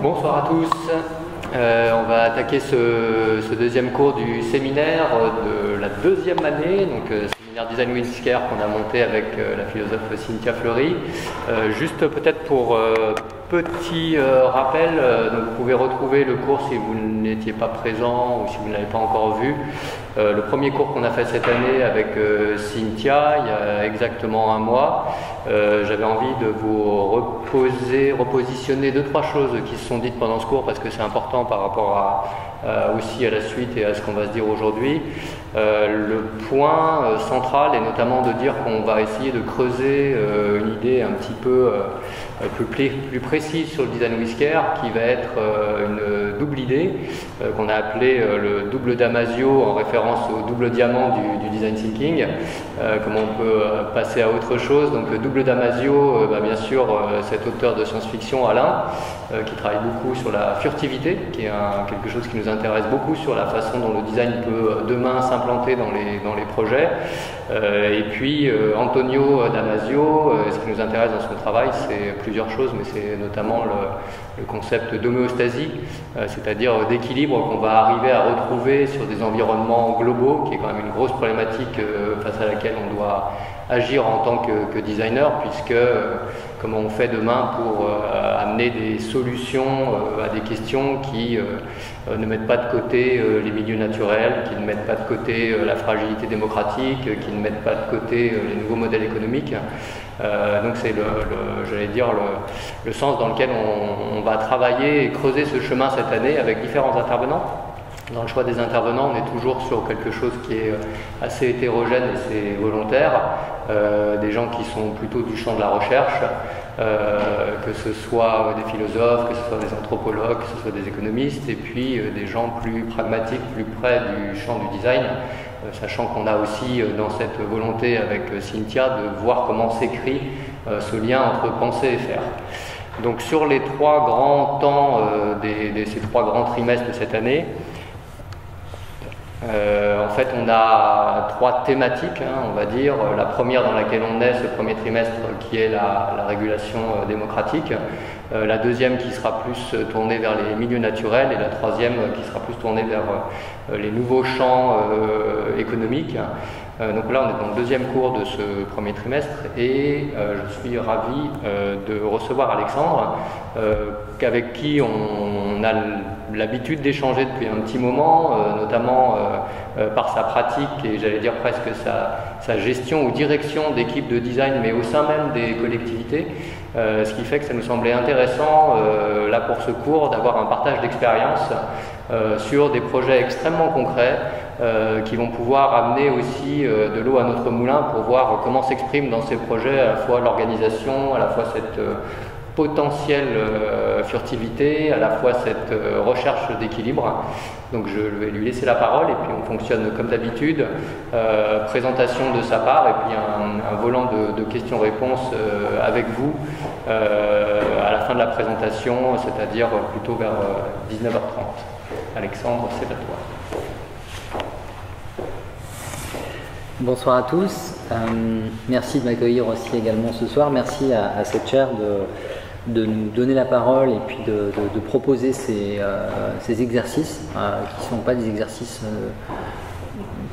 Bonsoir à tous. On va attaquer ce deuxième cours du séminaire de la deuxième année, donc séminaire Design Windscare qu'on a monté avec la philosophe Cynthia Fleury. Juste peut-être pour petit rappel, donc vous pouvez retrouver le cours si vous n'étiez pas présent ou si vous ne l'avez pas encore vu. Le premier cours qu'on a fait cette année avec Cynthia, il y a exactement un mois, j'avais envie de vous repositionner deux, trois choses qui se sont dites pendant ce cours parce que c'est important par rapport aussi à la suite et à ce qu'on va se dire aujourd'hui. Le point central est notamment de dire qu'on va essayer de creuser une idée un petit peu plus précise sur le design Windscare qui va être une double idée qu'on a appelée le double Damasio en référence au double diamant du design thinking. Comment on peut passer à autre chose. Donc double Damasio, bien sûr cet auteur de science-fiction Alain qui travaille beaucoup sur la furtivité, qui est quelque chose qui nous intéresse beaucoup sur la façon dont le design peut demain s'implanter dans les projets. Et puis Antonio Damasio, ce qui nous intéresse dans son travail, c'est plusieurs choses, mais c'est notamment le concept d'homéostasie, c'est-à-dire d'équilibre qu'on va arriver à retrouver sur des environnements globaux, qui est quand même une grosse problématique face à laquelle on doit agir en tant que designer, puisque comment on fait demain pour amener des solutions à des questions qui ne mettent pas de côté les milieux naturels, qui ne mettent pas de côté la fragilité démocratique, qui ne mettent pas de côté les nouveaux modèles économiques. Donc c'est j'allais dire le sens dans lequel on va travailler et creuser ce chemin cette année avec différents intervenants. Dans le choix des intervenants, on est toujours sur quelque chose qui est assez hétérogène et c'est volontaire. Des gens qui sont plutôt du champ de la recherche, que ce soit des philosophes, que ce soit des anthropologues, que ce soit des économistes, et puis des gens plus pragmatiques, plus près du champ du design, sachant qu'on a aussi dans cette volonté avec Cynthia de voir comment s'écrit ce lien entre penser et faire. Donc sur les trois grands temps, ces trois grands trimestres de cette année, en fait, on a trois thématiques, on va dire. La première dans laquelle on est ce premier trimestre, qui est la régulation démocratique. La deuxième qui sera plus tournée vers les milieux naturels et la troisième qui sera plus tournée vers les nouveaux champs économiques. Donc là, on est dans le deuxième cours de ce premier trimestre et je suis ravi de recevoir Alexandre, avec qui on a l'habitude d'échanger depuis un petit moment, notamment par sa pratique et j'allais dire presque sa gestion ou direction d'équipes de design, mais au sein même des collectivités, ce qui fait que ça nous semblait intéressant, là pour ce cours, d'avoir un partage d'expérience sur des projets extrêmement concrets qui vont pouvoir amener aussi de l'eau à notre moulin pour voir comment s'exprime dans ces projets à la fois l'organisation, à la fois cette potentielle furtivité, à la fois cette recherche d'équilibre. Donc je vais lui laisser la parole et puis on fonctionne comme d'habitude, présentation de sa part et puis un volant de questions-réponses avec vous à la fin de la présentation, c'est-à-dire plutôt vers 19h30. Alexandre, c'est à toi. Bonsoir à tous, merci de m'accueillir aussi également ce soir, merci à cette chaire de nous donner la parole et puis de proposer ces exercices qui ne sont pas des exercices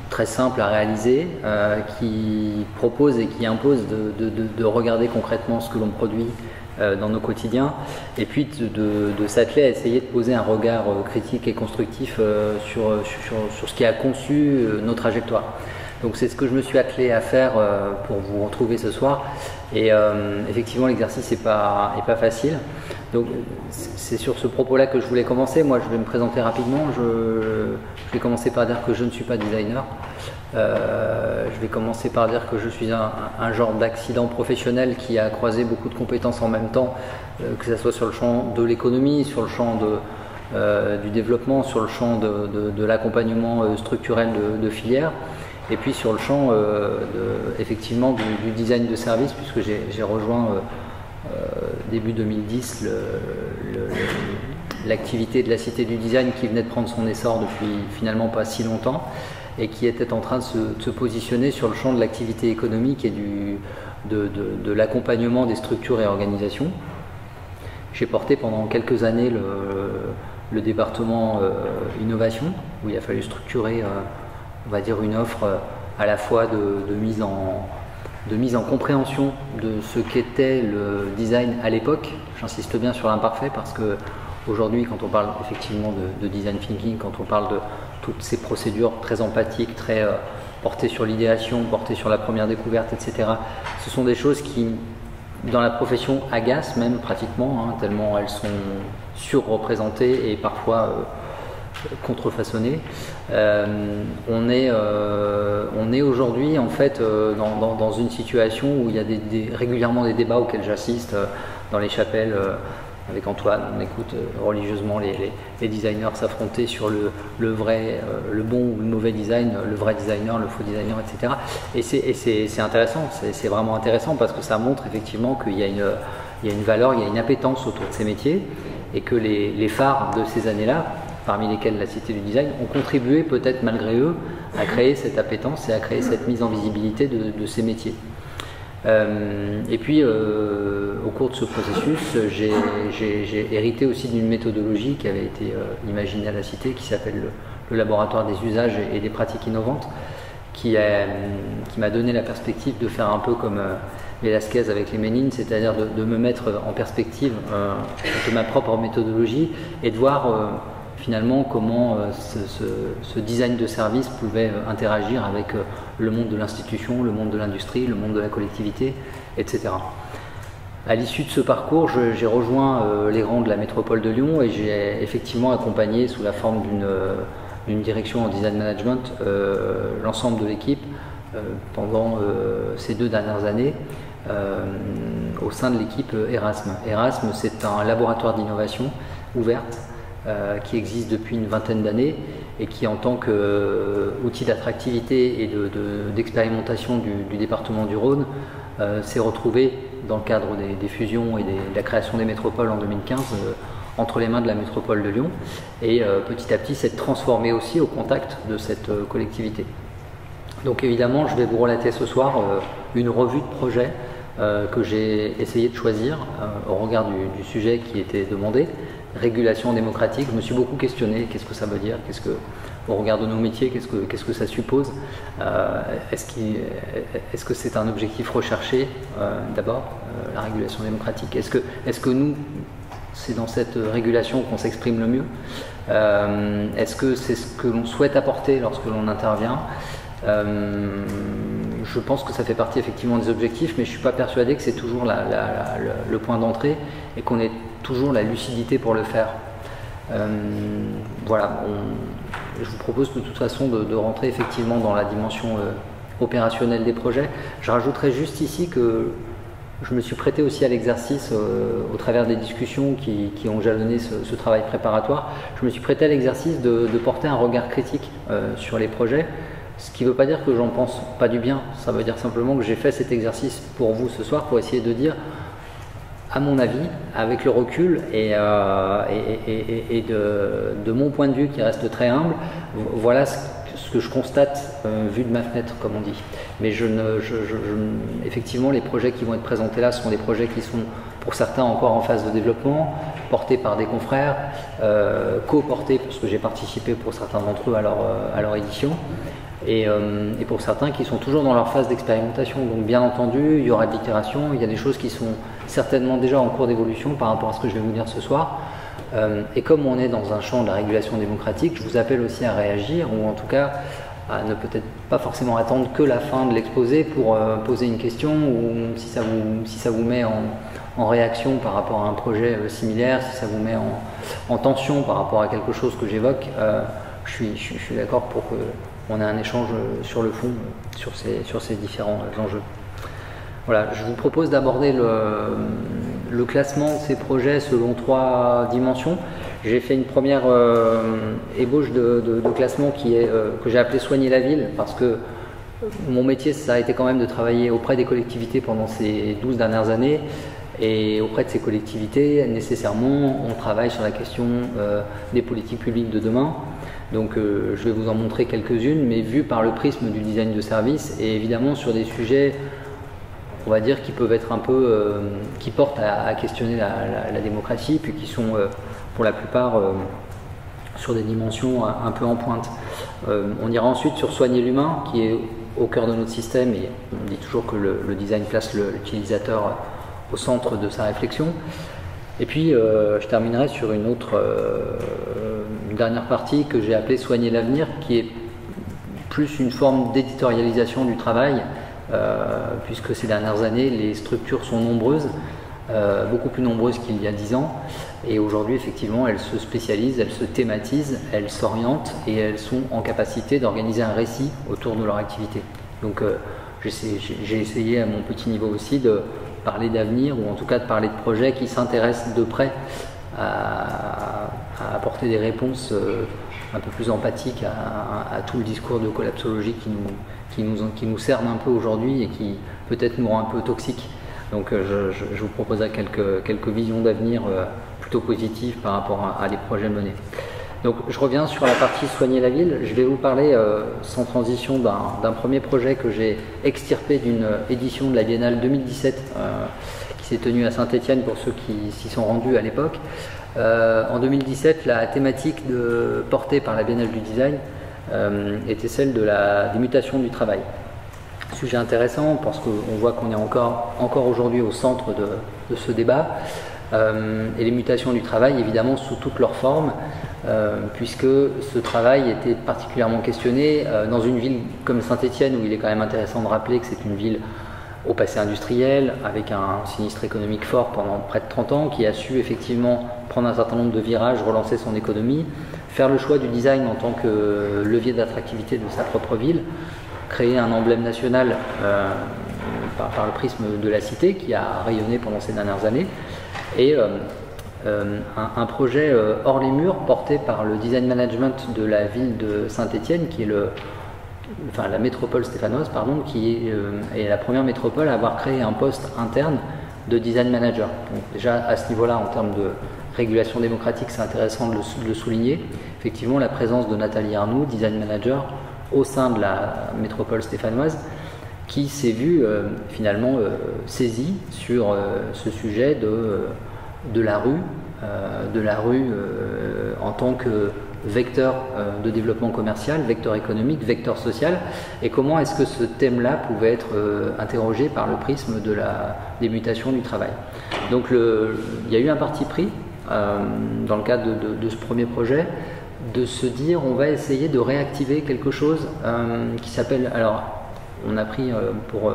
très simples à réaliser, qui proposent et qui imposent de regarder concrètement ce que l'on produit dans nos quotidiens et puis de s'atteler à essayer de poser un regard critique et constructif sur ce qui a conçu nos trajectoires. Donc c'est ce que je me suis attelé à faire pour vous retrouver ce soir et effectivement l'exercice n'est pas facile. Donc c'est sur ce propos-là que je voulais commencer. Moi je vais me présenter rapidement. Je vais commencer par dire que je ne suis pas designer. Je vais commencer par dire que je suis un genre d'accident professionnel qui a croisé beaucoup de compétences en même temps, que ce soit sur le champ de l'économie, sur le champ du développement, sur le champ de l'accompagnement structurel de filières. Et puis sur le champ effectivement du design de service, puisque j'ai rejoint début 2010 l'activité de la Cité du Design qui venait de prendre son essor depuis finalement pas si longtemps et qui était en train de se positionner sur le champ de l'activité économique et de l'accompagnement des structures et organisations. J'ai porté pendant quelques années le département innovation, où il a fallu structurer, on va dire, une offre à la fois de mise en compréhension de ce qu'était le design à l'époque. J'insiste bien sur l'imparfait parce que aujourd'hui, quand on parle effectivement de design thinking, quand on parle de toutes ces procédures très empathiques, très portées sur l'idéation, portées sur la première découverte, etc., ce sont des choses qui, dans la profession, agacent même pratiquement, hein, tellement elles sont surreprésentées et parfois contrefaçonnées. On est aujourd'hui en fait dans une situation où il y a régulièrement des débats auxquels j'assiste dans les chapelles. Avec Antoine, on écoute religieusement les designers s'affronter sur le vrai, le bon ou le mauvais design, le vrai designer, le faux designer, etc. Et c'est intéressant, c'est vraiment intéressant parce que ça montre effectivement qu'il y a une valeur, il y a une appétence autour de ces métiers et que les phares de ces années-là, parmi lesquels la Cité du Design, ont contribué peut-être malgré eux à créer cette appétence et à créer cette mise en visibilité de ces métiers. Et puis au cours de ce processus, j'ai hérité aussi d'une méthodologie qui avait été imaginée à la Cité, qui s'appelle le laboratoire des usages et des pratiques innovantes, qui m'a donné la perspective de faire un peu comme Velasquez avec les Ménines, c'est-à-dire de me mettre en perspective de ma propre méthodologie et de voir finalement comment ce design de service pouvait interagir avec le monde de l'institution, le monde de l'industrie, le monde de la collectivité, etc. À l'issue de ce parcours, j'ai rejoint les rangs de la métropole de Lyon et j'ai effectivement accompagné sous la forme d'une direction en design management l'ensemble de l'équipe pendant ces 2 dernières années au sein de l'équipe Erasme. Erasme, c'est un laboratoire d'innovation ouverte qui existe depuis une vingtaine d'années et qui, en tant qu'outil d'attractivité et d'expérimentation du département du Rhône, s'est retrouvé dans le cadre des fusions et de la création des métropoles en 2015 entre les mains de la métropole de Lyon et petit à petit s'est transformé aussi au contact de cette collectivité. Donc évidemment, je vais vous relater ce soir une revue de projet que j'ai essayé de choisir au regard du sujet qui était demandé. Régulation démocratique, je me suis beaucoup questionné, qu'est-ce que ça veut dire, au regard de nos métiers, qu'est-ce que ça suppose, est-ce que c'est un objectif recherché d'abord, la régulation démocratique, est-ce que nous, c'est dans cette régulation qu'on s'exprime le mieux, est-ce que c'est ce que l'on souhaite apporter lorsque l'on intervient? Je pense que ça fait partie effectivement des objectifs, mais je ne suis pas persuadé que c'est toujours le point d'entrée et qu'on ait toujours la lucidité pour le faire. Voilà, je vous propose de toute façon de rentrer effectivement dans la dimension opérationnelle des projets. Je rajouterai juste ici que je me suis prêté aussi à l'exercice au travers des discussions qui ont jalonné ce travail préparatoire. Je me suis prêté à l'exercice de porter un regard critique sur les projets. Ce qui ne veut pas dire que j'en pense pas du bien, ça veut dire simplement que j'ai fait cet exercice pour vous ce soir pour essayer de dire, à mon avis, avec le recul et de mon point de vue qui reste très humble, voilà ce que je constate vu de ma fenêtre, comme on dit. Mais effectivement, les projets qui vont être présentés là sont des projets qui sont pour certains encore en phase de développement, portés par des confrères, co-portés parce que j'ai participé pour certains d'entre eux à leur édition. Et pour certains qui sont toujours dans leur phase d'expérimentation. Donc bien entendu, il y aura de l'itération, il y a des choses qui sont certainement déjà en cours d'évolution par rapport à ce que je vais vous dire ce soir. Et comme on est dans un champ de la régulation démocratique, je vous appelle aussi à réagir, ou en tout cas à ne peut-être pas forcément attendre que la fin de l'exposé pour poser une question, ou si ça vous met en réaction par rapport à un projet similaire, si ça vous met en tension par rapport à quelque chose que j'évoque, je suis d'accord pour que on a un échange sur le fond, sur ces différents enjeux. Voilà, je vous propose d'aborder le classement de ces projets selon 3 dimensions. J'ai fait une première ébauche de classement que j'ai appelé Soigner la ville, parce que mon métier, ça a été quand même de travailler auprès des collectivités pendant ces 12 dernières années. Et auprès de ces collectivités, nécessairement, on travaille sur la question des politiques publiques de demain. Donc je vais vous en montrer quelques-unes, mais vues par le prisme du design de service et évidemment sur des sujets on va dire, qui peuvent être un peu, qui portent à questionner la démocratie, puis qui sont pour la plupart sur des dimensions un peu en pointe. On ira ensuite sur soigner l'humain, qui est au cœur de notre système, et on dit toujours que le design place l'utilisateur au centre de sa réflexion. Et puis je terminerai sur une dernière partie que j'ai appelée soigner l'avenir, qui est plus une forme d'éditorialisation du travail, puisque ces dernières années les structures sont nombreuses, beaucoup plus nombreuses qu'il y a 10 ans, et aujourd'hui effectivement elles se spécialisent, elles se thématisent, elles s'orientent et elles sont en capacité d'organiser un récit autour de leur activité. Donc j'ai essayé à mon petit niveau aussi de parler d'avenir, ou en tout cas de parler de projets qui s'intéressent de près à apporter des réponses un peu plus empathiques à tout le discours de collapsologie qui nous cerne un peu aujourd'hui et qui peut-être nous rend un peu toxiques. Donc je vous proposerai quelques visions d'avenir plutôt positives par rapport à des projets menés. Donc je reviens sur la partie soigner la ville. Je vais vous parler sans transition d'un premier projet que j'ai extirpé d'une édition de la Biennale 2017 qui s'est tenue à Saint-Étienne pour ceux qui s'y sont rendus à l'époque. En 2017, la thématique portée par la Biennale du Design était celle des mutations du travail. Sujet intéressant parce qu'on voit qu'on est encore aujourd'hui au centre de ce débat. Et les mutations du travail, évidemment, sous toutes leurs formes, puisque ce travail était particulièrement questionné dans une ville comme Saint-Étienne, où il est quand même intéressant de rappeler que c'est une ville au passé industriel, avec un sinistre économique fort pendant près de 30 ans, qui a su effectivement prendre un certain nombre de virages, relancer son économie, faire le choix du design en tant que levier d'attractivité de sa propre ville, créer un emblème national par le prisme de la cité qui a rayonné pendant ces dernières années, et un projet hors les murs porté par le design management de la ville de Saint-Étienne, qui est la métropole stéphanoise, pardon, qui est la première métropole à avoir créé un poste interne de design manager. Donc déjà à ce niveau-là, en termes de régulation démocratique, c'est intéressant de le souligner. Effectivement, la présence de Nathalie Arnoux, design manager, au sein de la métropole stéphanoise, qui s'est vue finalement saisie sur ce sujet de la rue en tant que vecteur de développement commercial, vecteur économique, vecteur social, et comment est-ce que ce thème-là pouvait être interrogé par le prisme des mutations du travail. Donc il y a eu un parti pris dans le cadre de ce premier projet, de se dire on va essayer de réactiver quelque chose qui s'appelle, alors on a pris pour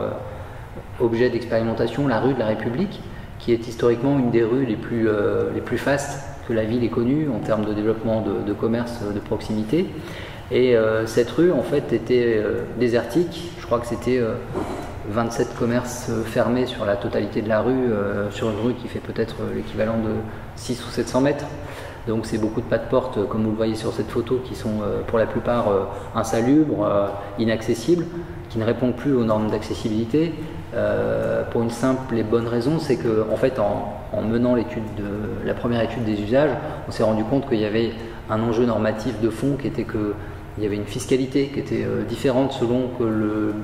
objet d'expérimentation la rue de la République, qui est historiquement une des rues les plus fastes que la ville ait connue en termes de développement de commerce de proximité. Et cette rue en fait était désertique. Je crois que c'était 27 commerces fermés sur la totalité de la rue, sur une rue qui fait peut-être l'équivalent de 600 ou 700 mètres. Donc c'est beaucoup de pas de porte, comme vous le voyez sur cette photo, qui sont pour la plupart insalubres, inaccessibles, qui ne répondent plus aux normes d'accessibilité, pour une simple et bonne raison, c'est que en fait, en menant la première étude des usages, on s'est rendu compte qu'il y avait un enjeu normatif de fond qui était qu'il y avait une fiscalité qui était différente selon que le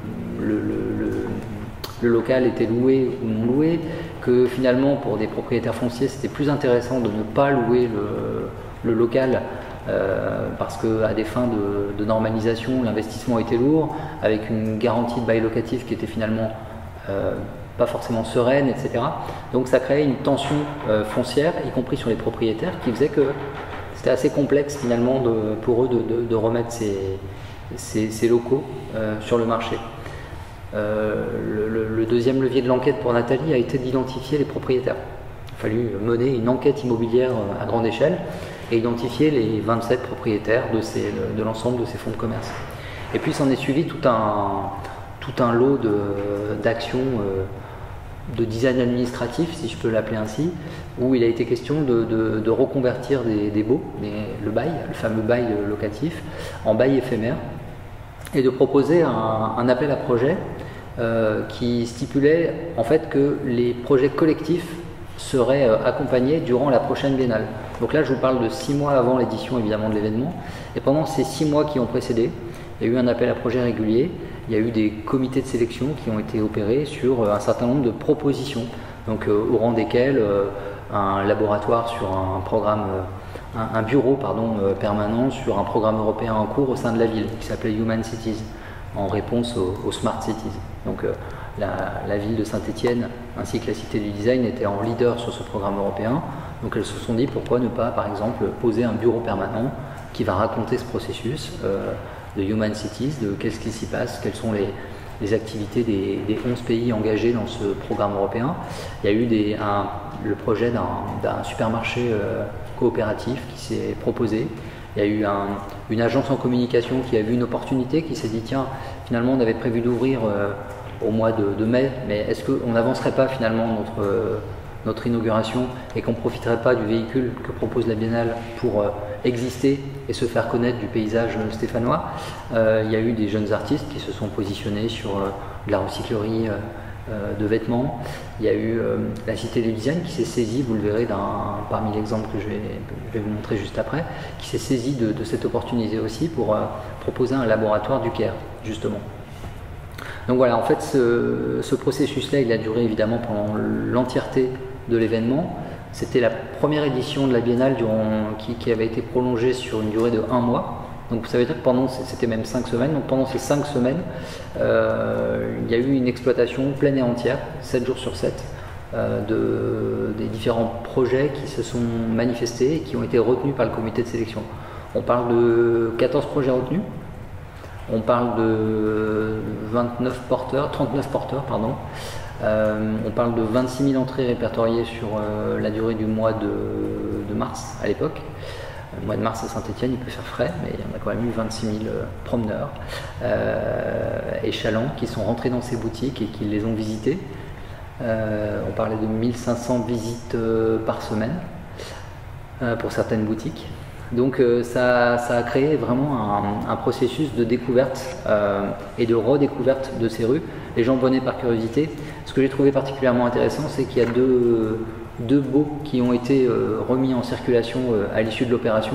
local était loué ou non loué, que finalement pour des propriétaires fonciers c'était plus intéressant de ne pas louer le local parce qu'à des fins de normalisation l'investissement était lourd, avec une garantie de bail locatif qui était finalement pas forcément sereine, etc. Donc ça créait une tension foncière, y compris sur les propriétaires, qui faisait que c'était assez complexe finalement pour eux de remettre ces locaux sur le marché. Le deuxième levier de l'enquête pour Nathalie a été d'identifier les propriétaires. Il a fallu mener une enquête immobilière à grande échelle et identifier les 27 propriétaires de l'ensemble de ces fonds de commerce. Et puis s'en est suivi tout un lot d'actions de design administratif, si je peux l'appeler ainsi, où il a été question de reconvertir des baux, le bail, le fameux bail locatif, en bail éphémère, et de proposer un appel à projet qui stipulait en fait que les projets collectifs seraient accompagnés durant la prochaine biennale. Donc là je vous parle de 6 mois avant l'édition évidemment de l'événement, et pendant ces 6 mois qui ont précédé, il y a eu un appel à projet régulier. il y a eu des comités de sélection qui ont été opérés sur un certain nombre de propositions, donc au rang desquels un laboratoire sur un programme, un bureau permanent sur un programme européen en cours au sein de la ville qui s'appelait Human Cities, en réponse aux Smart Cities. Donc la ville de Saint-Étienne ainsi que la Cité du Design étaient en leader sur ce programme européen. Donc elles se sont dit pourquoi ne pas par exemple poser un bureau permanent qui va raconter ce processus de Human Cities, de qu'est-ce qui s'y passe, quelles sont les activités des 11 pays engagés dans ce programme européen. Il y a eu le projet d'un supermarché coopératif qui s'est proposé. Il y a eu une agence en communication qui a vu une opportunité, qui s'est dit tiens, finalement on avait prévu d'ouvrir au mois de mai, mais est-ce qu'on n'avancerait pas finalement notre inauguration et qu'on ne profiterait pas du véhicule que propose la Biennale pour exister et se faire connaître du paysage stéphanois. Il y a eu des jeunes artistes qui se sont positionnés sur de la recyclerie de vêtements. Il y a eu la Cité du Design qui s'est saisie, vous le verrez parmi l'exemple que je vais vous montrer juste après, qui s'est saisie de cette opportunité aussi pour proposer un laboratoire du Caire, justement. Donc voilà, en fait, ce processus-là, il a duré évidemment pendant l'entièreté de l'événement. C'était la première édition de la Biennale qui avait été prolongée sur une durée de 1 mois. Donc ça veut dire que c'était même 5 semaines. Donc pendant ces 5 semaines, il y a eu une exploitation pleine et entière, 7 jours sur 7, des différents projets qui se sont manifestés et qui ont été retenus par le comité de sélection. On parle de 14 projets retenus. On parle de 39 porteurs, 39 porteurs, pardon. On parle de 26 000 entrées répertoriées sur la durée du mois de mars à l'époque. Le mois de mars à Saint-Étienne, il peut faire frais, mais il y en a quand même eu 26 000 promeneurs et chalands qui sont rentrés dans ces boutiques et qui les ont visitées. On parlait de 1500 visites par semaine pour certaines boutiques. Donc ça a créé vraiment un processus de découverte et de redécouverte de ces rues. Les gens venaient par curiosité. Ce que j'ai trouvé particulièrement intéressant, c'est qu'il y a deux baux qui ont été remis en circulation à l'issue de l'opération.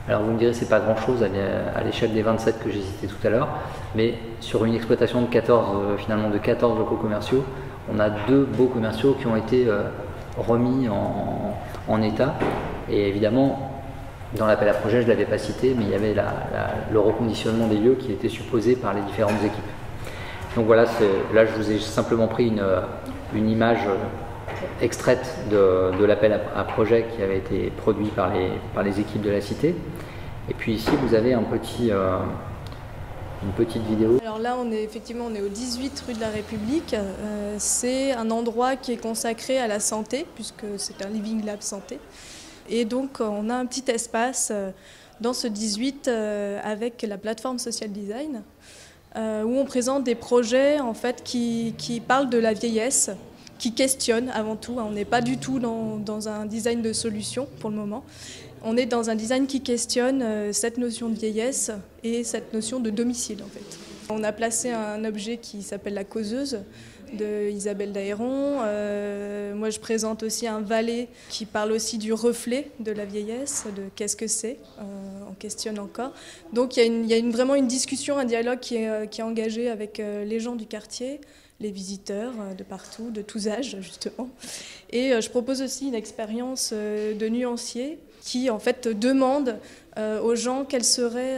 Alors vous me direz, c'est pas grand chose à l'échelle des 27 que j'ai cités tout à l'heure, mais sur une exploitation de 14 locaux commerciaux, on a 2 baux commerciaux qui ont été remis en état. Et évidemment, dans l'appel à projet, je ne l'avais pas cité, mais il y avait le reconditionnement des lieux qui était supposé par les différentes équipes. Donc voilà, là je vous ai simplement pris une image extraite de l'appel à projet qui avait été produit par les équipes de la Cité. Et puis ici, vous avez une petite vidéo. Alors là, on est au 18 rue de la République. C'est un endroit qui est consacré à la santé, puisque c'est un Living Lab santé. Et donc, on a un petit espace dans ce 18 avec la plateforme Social Design, où on présente des projets en fait, qui parlent de la vieillesse, qui questionnent avant tout. On n'est pas du tout dans un design de solution pour le moment. On est dans un design qui questionne cette notion de vieillesse et cette notion de domicile en fait. On a placé un objet qui s'appelle la causeuse de Isabelle Dahéron. Moi je présente aussi un valet qui parle aussi du reflet de la vieillesse, de qu'est-ce que c'est, on questionne encore. Donc il y a vraiment une discussion, un dialogue qui est engagé avec les gens du quartier, les visiteurs de partout, de tous âges justement. Et je propose aussi une expérience de nuancier qui en fait demande aux gens quelle serait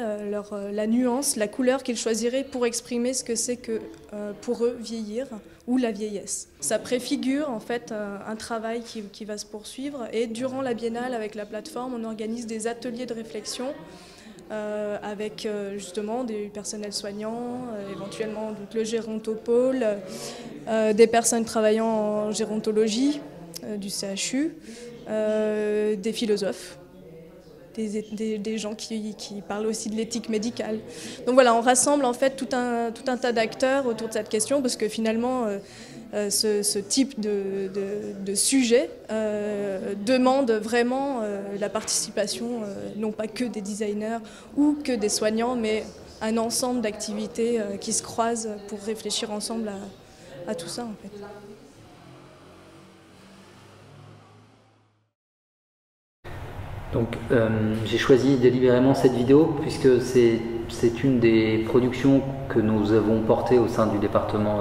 la nuance, la couleur qu'ils choisiraient pour exprimer ce que c'est que pour eux vieillir ou la vieillesse. Ça préfigure en fait un travail qui va se poursuivre et durant la Biennale avec la plateforme on organise des ateliers de réflexion avec justement des personnels soignants, éventuellement donc, le gérontopôle, des personnes travaillant en gérontologie du CHU, des philosophes. Des gens qui parlent aussi de l'éthique médicale. Donc voilà, on rassemble en fait tout un tas d'acteurs autour de cette question parce que finalement ce type de sujet demande vraiment la participation non pas que des designers ou que des soignants mais un ensemble d'activités qui se croisent pour réfléchir ensemble à tout ça en fait. Donc j'ai choisi délibérément cette vidéo puisque c'est c'est une des productions que nous avons portées au sein du département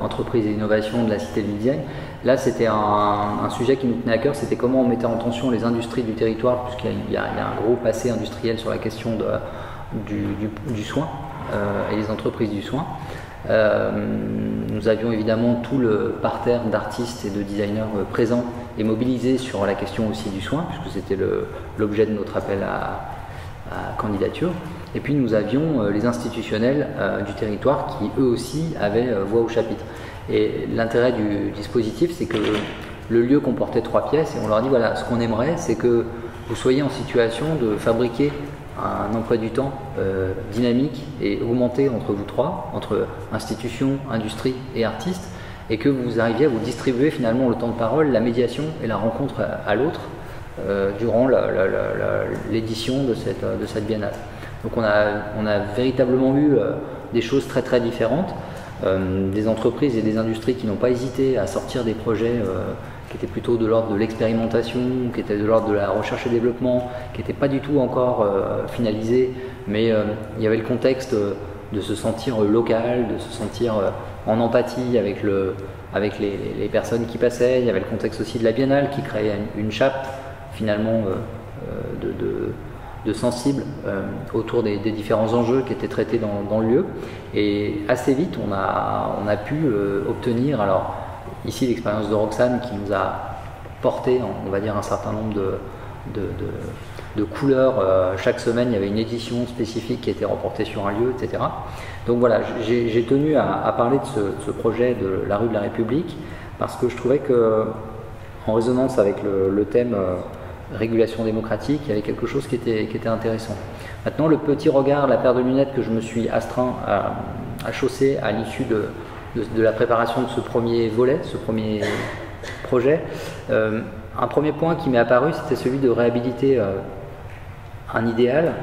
entreprise et innovation de la Cité du Design. Là, c'était un sujet qui nous tenait à cœur, c'était comment on mettait en tension les industries du territoire, puisqu'il y a un gros passé industriel sur la question du soin et les entreprises du soin. Nous avions évidemment tout le parterre d'artistes et de designers présents et mobilisés sur la question aussi du soin, puisque c'était l'objet de notre appel à candidature. Et puis nous avions les institutionnels du territoire qui eux aussi avaient voix au chapitre. Et l'intérêt du dispositif, c'est que le lieu comportait 3 pièces et on leur dit voilà, ce qu'on aimerait, c'est que vous soyez en situation de fabriquer un emploi du temps dynamique et augmenté entre vous trois, entre institutions, industrie et artistes, et que vous arriviez à vous distribuer finalement le temps de parole, la médiation et la rencontre à l'autre durant l'édition de cette biennale. Donc on a véritablement eu des choses très très différentes, des entreprises et des industries qui n'ont pas hésité à sortir des projets qui étaient plutôt de l'ordre de l'expérimentation, qui étaient de l'ordre de la recherche et développement, qui n'étaient pas du tout encore finalisés, mais il y avait le contexte de se sentir local, de se sentir en empathie avec les personnes qui passaient. Il y avait le contexte aussi de la biennale qui créait une chape finalement de sensibles autour des différents enjeux qui étaient traités dans le lieu. Et assez vite, on a pu obtenir, alors ici l'expérience de Roxane qui nous a porté, on va dire, un certain nombre de couleurs. Chaque semaine, il y avait une édition spécifique qui était reportée sur un lieu, etc. Donc voilà, j'ai tenu à parler de ce projet de la rue de la République parce que je trouvais que, en résonance avec le thème régulation démocratique, il y avait quelque chose qui était intéressant. Maintenant, le petit regard, la paire de lunettes que je me suis astreint à chausser à l'issue de la préparation de ce premier volet, ce premier projet, un premier point qui m'est apparu, c'était celui de réhabiliter un idéal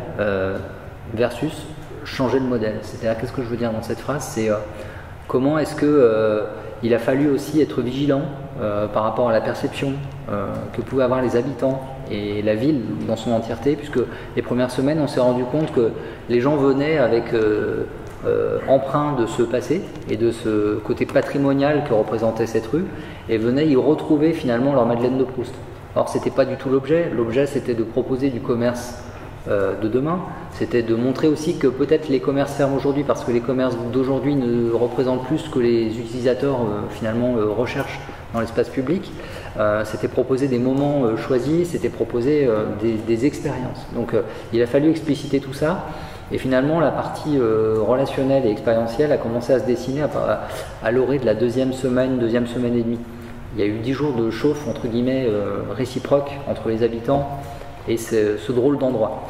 versus changer de modèle. C'est-à-dire, qu'est-ce que je veux dire dans cette phrase? C'est comment est-ce que il a fallu aussi être vigilant par rapport à la perception que pouvaient avoir les habitants et la ville dans son entièreté, puisque les premières semaines, on s'est rendu compte que les gens venaient avec emprunt de ce passé et de ce côté patrimonial que représentait cette rue, et venaient y retrouver finalement leur Madeleine de Proust. Or, c'était pas du tout l'objet. L'objet, c'était de proposer du commerce de demain. C'était de montrer aussi que peut-être les commerces ferment aujourd'hui parce que les commerces d'aujourd'hui ne représentent plus ce que les utilisateurs finalement recherchent dans l'espace public. C'était proposer des moments choisis, c'était proposer des expériences. Donc il a fallu expliciter tout ça. Et finalement, la partie relationnelle et expérientielle a commencé à se dessiner à l'orée de la deuxième semaine et demie. Il y a eu 10 jours de chauffe, entre guillemets, réciproque entre les habitants et ce drôle d'endroit.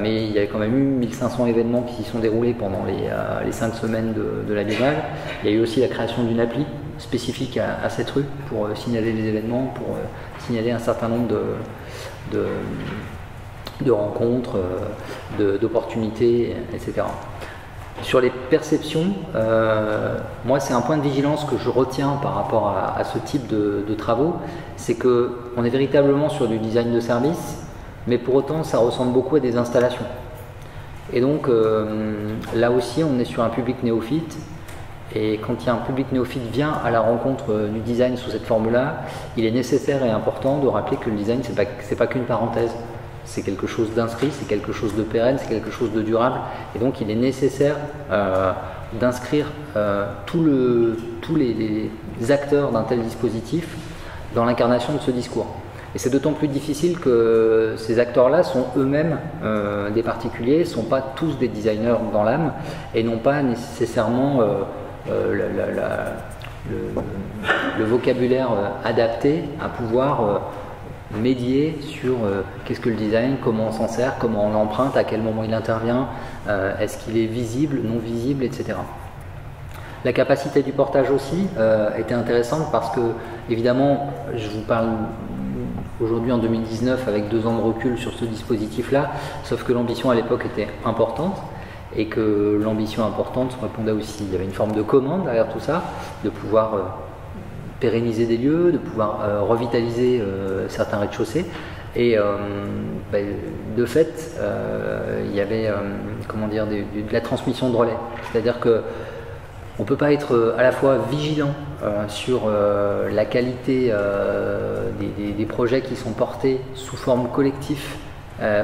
Mais il y avait quand même eu 1500 événements qui s'y sont déroulés pendant les 5 semaines de la Biennale. Il y a eu aussi la création d'une appli spécifique à cette rue pour signaler les événements, pour signaler un certain nombre de rencontres, d'opportunités, etc. Sur les perceptions, moi c'est un point de vigilance que je retiens par rapport à ce type de travaux, c'est qu'on est véritablement sur du design de service, mais pour autant ça ressemble beaucoup à des installations. Et donc là aussi on est sur un public néophyte, et quand il y a un public néophyte vient à la rencontre du design sous cette forme-là, il est nécessaire et important de rappeler que le design c'est pas qu'une parenthèse. C'est quelque chose d'inscrit, c'est quelque chose de pérenne, c'est quelque chose de durable. Et donc il est nécessaire d'inscrire tous les acteurs d'un tel dispositif dans l'incarnation de ce discours. Et c'est d'autant plus difficile que ces acteurs-là sont eux-mêmes des particuliers, ne sont pas tous des designers dans l'âme et n'ont pas nécessairement le vocabulaire adapté à pouvoir médier sur qu'est-ce que le design, comment on s'en sert, comment on l'emprunte, à quel moment il intervient, est-ce qu'il est visible, non visible, etc. La capacité du portage aussi était intéressante parce que, évidemment, je vous parle aujourd'hui en 2019 avec 2 ans de recul sur ce dispositif-là, sauf que l'ambition à l'époque était importante et que l'ambition importante répondait aussi, il y avait une forme de commande derrière tout ça, de pouvoir pérenniser des lieux, de pouvoir revitaliser certains rez-de-chaussée. Et de fait, il y avait de la transmission de relais. C'est-à-dire que on ne peut pas être à la fois vigilant sur la qualité des projets qui sont portés sous forme collective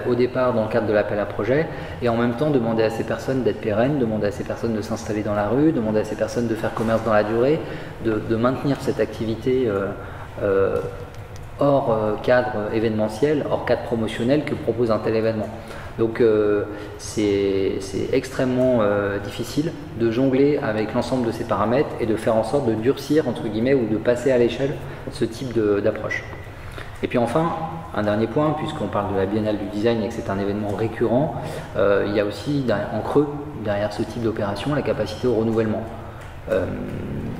au départ dans le cadre de l'appel à projet, et en même temps demander à ces personnes d'être pérennes, demander à ces personnes de s'installer dans la rue, demander à ces personnes de faire commerce dans la durée, de maintenir cette activité hors cadre événementiel, hors cadre promotionnel que propose un tel événement. Donc c'est extrêmement difficile de jongler avec l'ensemble de ces paramètres et de faire en sorte de durcir, entre guillemets, ou de passer à l'échelle ce type d'approche. Et puis enfin, un dernier point, puisqu'on parle de la Biennale du Design et que c'est un événement récurrent, il y a aussi en creux, derrière ce type d'opération, la capacité au renouvellement.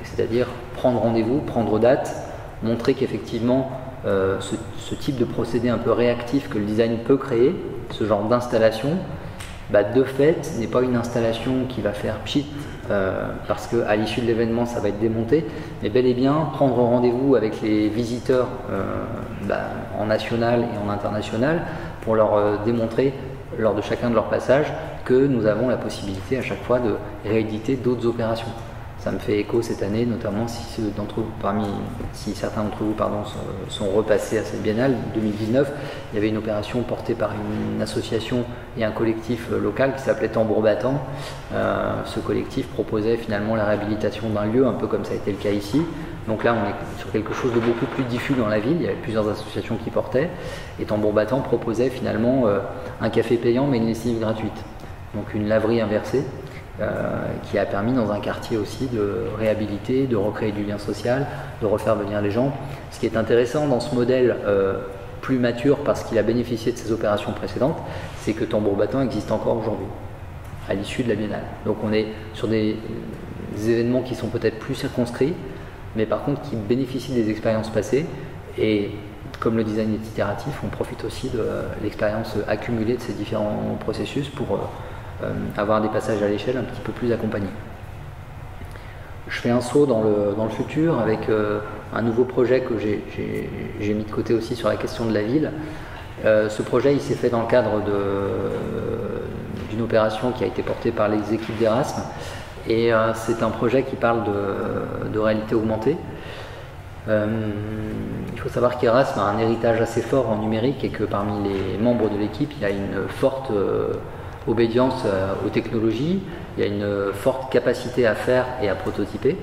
C'est-à-dire prendre rendez-vous, prendre date, montrer qu'effectivement ce type de procédé un peu réactif que le design peut créer, ce genre d'installation, de fait n'est pas une installation qui va faire pchit parce qu'à l'issue de l'événement ça va être démonté, mais bel et bien prendre rendez-vous avec les visiteurs en national et en international pour leur démontrer lors de chacun de leurs passages que nous avons la possibilité à chaque fois de rééditer d'autres opérations. Ça me fait écho cette année, notamment si certains d'entre vous sont repassés à cette biennale 2019. Il y avait une opération portée par une association et un collectif local qui s'appelait Tambour Battant. Ce collectif proposait finalement la réhabilitation d'un lieu, un peu comme ça a été le cas ici. Donc là, on est sur quelque chose de beaucoup plus diffus dans la ville. Il y avait plusieurs associations qui portaient. Et Tambour Battant proposait finalement un café payant mais une lessive gratuite. Donc une laverie inversée. Qui a permis dans un quartier aussi de réhabiliter, de recréer du lien social, de refaire venir les gens. Ce qui est intéressant dans ce modèle plus mature parce qu'il a bénéficié de ses opérations précédentes, c'est que Tambour Battant existe encore aujourd'hui, à l'issue de la Biennale. Donc on est sur des événements qui sont peut-être plus circonscrits, mais par contre qui bénéficient des expériences passées. Et comme le design est itératif, on profite aussi de l'expérience accumulée de ces différents processus pour avoir des passages à l'échelle un petit peu plus accompagnés. Je fais un saut dans le futur avec un nouveau projet que j'ai mis de côté aussi sur la question de la ville. Ce projet il s'est fait dans le cadre d'une opération qui a été portée par les équipes d'Erasme et c'est un projet qui parle de réalité augmentée. Il faut savoir qu'Erasme a un héritage assez fort en numérique et que parmi les membres de l'équipe il y a une forte obédience aux technologies, il y a une forte capacité à faire et à prototyper,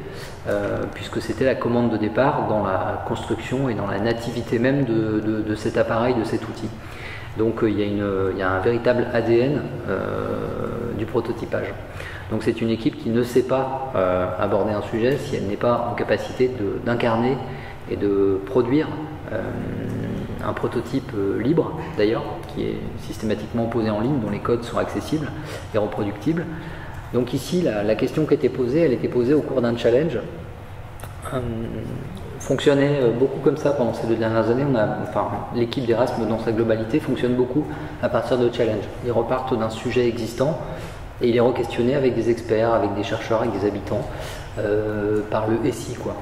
puisque c'était la commande de départ dans la construction et dans la nativité même de cet appareil, de cet outil. Donc il y a un véritable ADN du prototypage. Donc c'est une équipe qui ne sait pas aborder un sujet si elle n'est pas en capacité d'incarner et de produire un prototype libre d'ailleurs, qui est systématiquement posé en ligne, dont les codes sont accessibles et reproductibles. Donc ici, la question qui était posée, elle était posée au cours d'un challenge. Fonctionnait beaucoup comme ça pendant ces 2 dernières années. L'équipe d'Erasme dans sa globalité fonctionne beaucoup à partir de challenges. Ils repartent d'un sujet existant et il est re-questionné avec des experts, avec des chercheurs, avec des habitants, par le SI, quoi.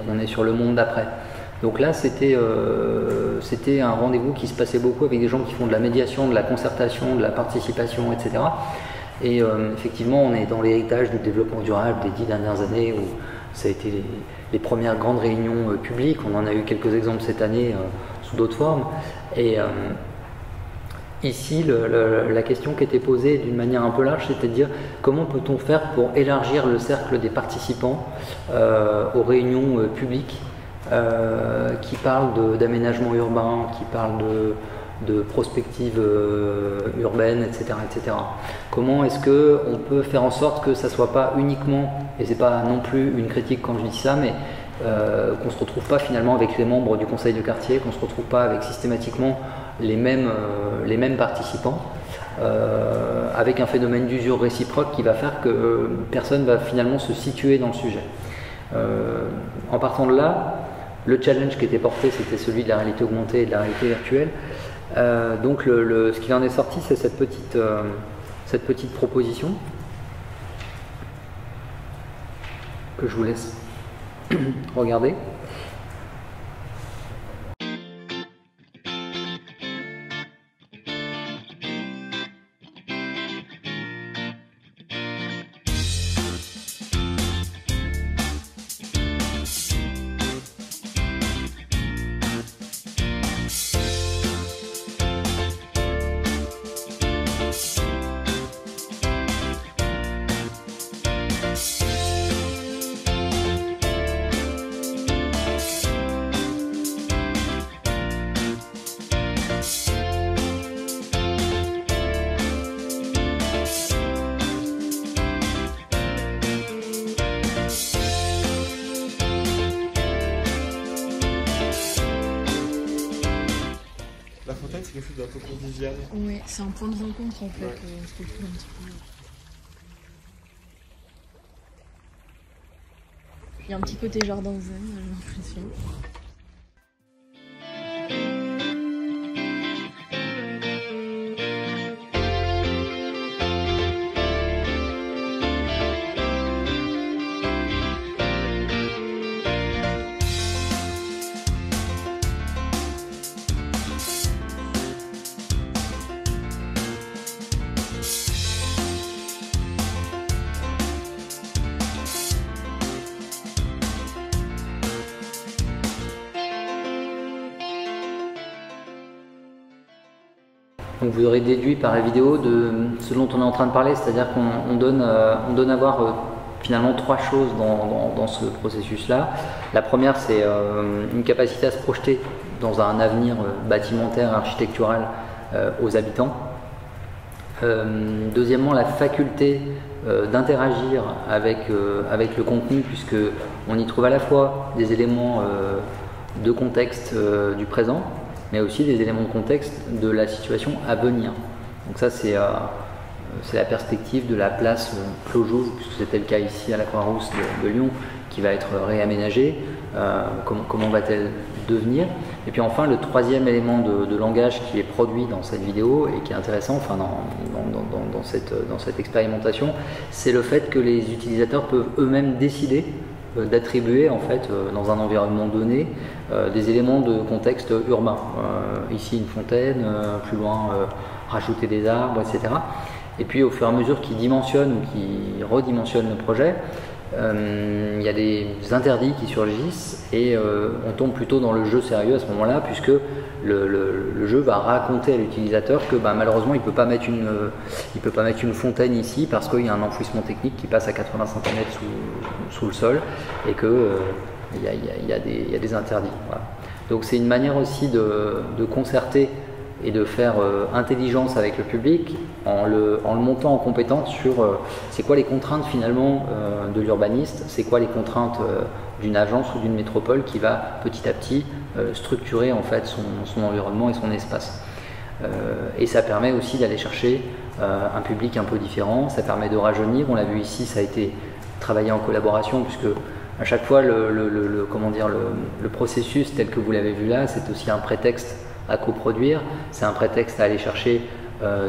On est sur le monde d'après. Donc là, c'était un rendez-vous qui se passait beaucoup avec des gens qui font de la médiation, de la concertation, de la participation, etc. Et effectivement, on est dans l'héritage du développement durable des 10 dernières années où ça a été les premières grandes réunions publiques. On en a eu quelques exemples cette année sous d'autres formes. Et ici, la question qui était posée d'une manière un peu large, c'était de dire comment peut-on faire pour élargir le cercle des participants aux réunions publiques qui parlent d'aménagement urbain, qui parlent de prospective urbaine, etc., etc. Comment est-ce qu'on peut faire en sorte que ça ne soit pas uniquement, et c'est pas non plus une critique quand je dis ça, mais qu'on ne se retrouve pas finalement avec les membres du conseil de quartier, qu'on ne se retrouve pas avec systématiquement les mêmes participants, avec un phénomène d'usure réciproque qui va faire que personne ne va finalement se situer dans le sujet. En partant de là, le challenge qui était porté, c'était celui de la réalité augmentée et de la réalité virtuelle. Donc ce qu'il en est sorti, c'est cette petite proposition que je vous laisse regarder. dans ton cours d'hygiène. Oui, c'est un point de rencontre en fait. Ouais. On se retrouve un petit peu. Il y a un petit côté jardin zen, j'ai l'impression. Donc vous aurez déduit par la vidéo de ce dont on est en train de parler, c'est-à-dire qu'on donne à voir finalement trois choses dans ce processus-là. La première, c'est une capacité à se projeter dans un avenir bâtimentaire, architectural aux habitants. Deuxièmement, la faculté d'interagir avec le contenu, puisque on y trouve à la fois des éléments de contexte du présent, mais aussi des éléments de contexte de la situation à venir. Donc ça, c'est la perspective de la place Clos-Jouve, puisque c'était le cas ici à la Croix-Rousse de Lyon, qui va être réaménagée. Comment va-t-elle devenir? Et puis enfin, le troisième élément de langage qui est produit dans cette vidéo et qui est intéressant, enfin dans cette expérimentation, c'est le fait que les utilisateurs peuvent eux-mêmes décider d'attribuer en fait dans un environnement donné des éléments de contexte urbain. Ici une fontaine, plus loin rajouter des arbres, etc. Et puis au fur et à mesure qu'ils dimensionnent ou qu'ils redimensionnent le projet, il y a des interdits qui surgissent et on tombe plutôt dans le jeu sérieux à ce moment-là, puisque le jeu va raconter à l'utilisateur que malheureusement il ne peut pas mettre une fontaine ici parce qu'il y a un enfouissement technique qui passe à 80 cm sous le sol et qu'il y a des interdits. Voilà. Donc c'est une manière aussi de concerter et de faire intelligence avec le public en le montant en compétence sur c'est quoi les contraintes finalement de l'urbaniste, c'est quoi les contraintes d'une agence ou d'une métropole qui va petit à petit structurer en fait son environnement et son espace. Et ça permet aussi d'aller chercher un public un peu différent, ça permet de rajeunir, on l'a vu ici, ça a été travaillé en collaboration puisque à chaque fois le processus tel que vous l'avez vu là, c'est aussi un prétexte à coproduire, c'est un prétexte à aller chercher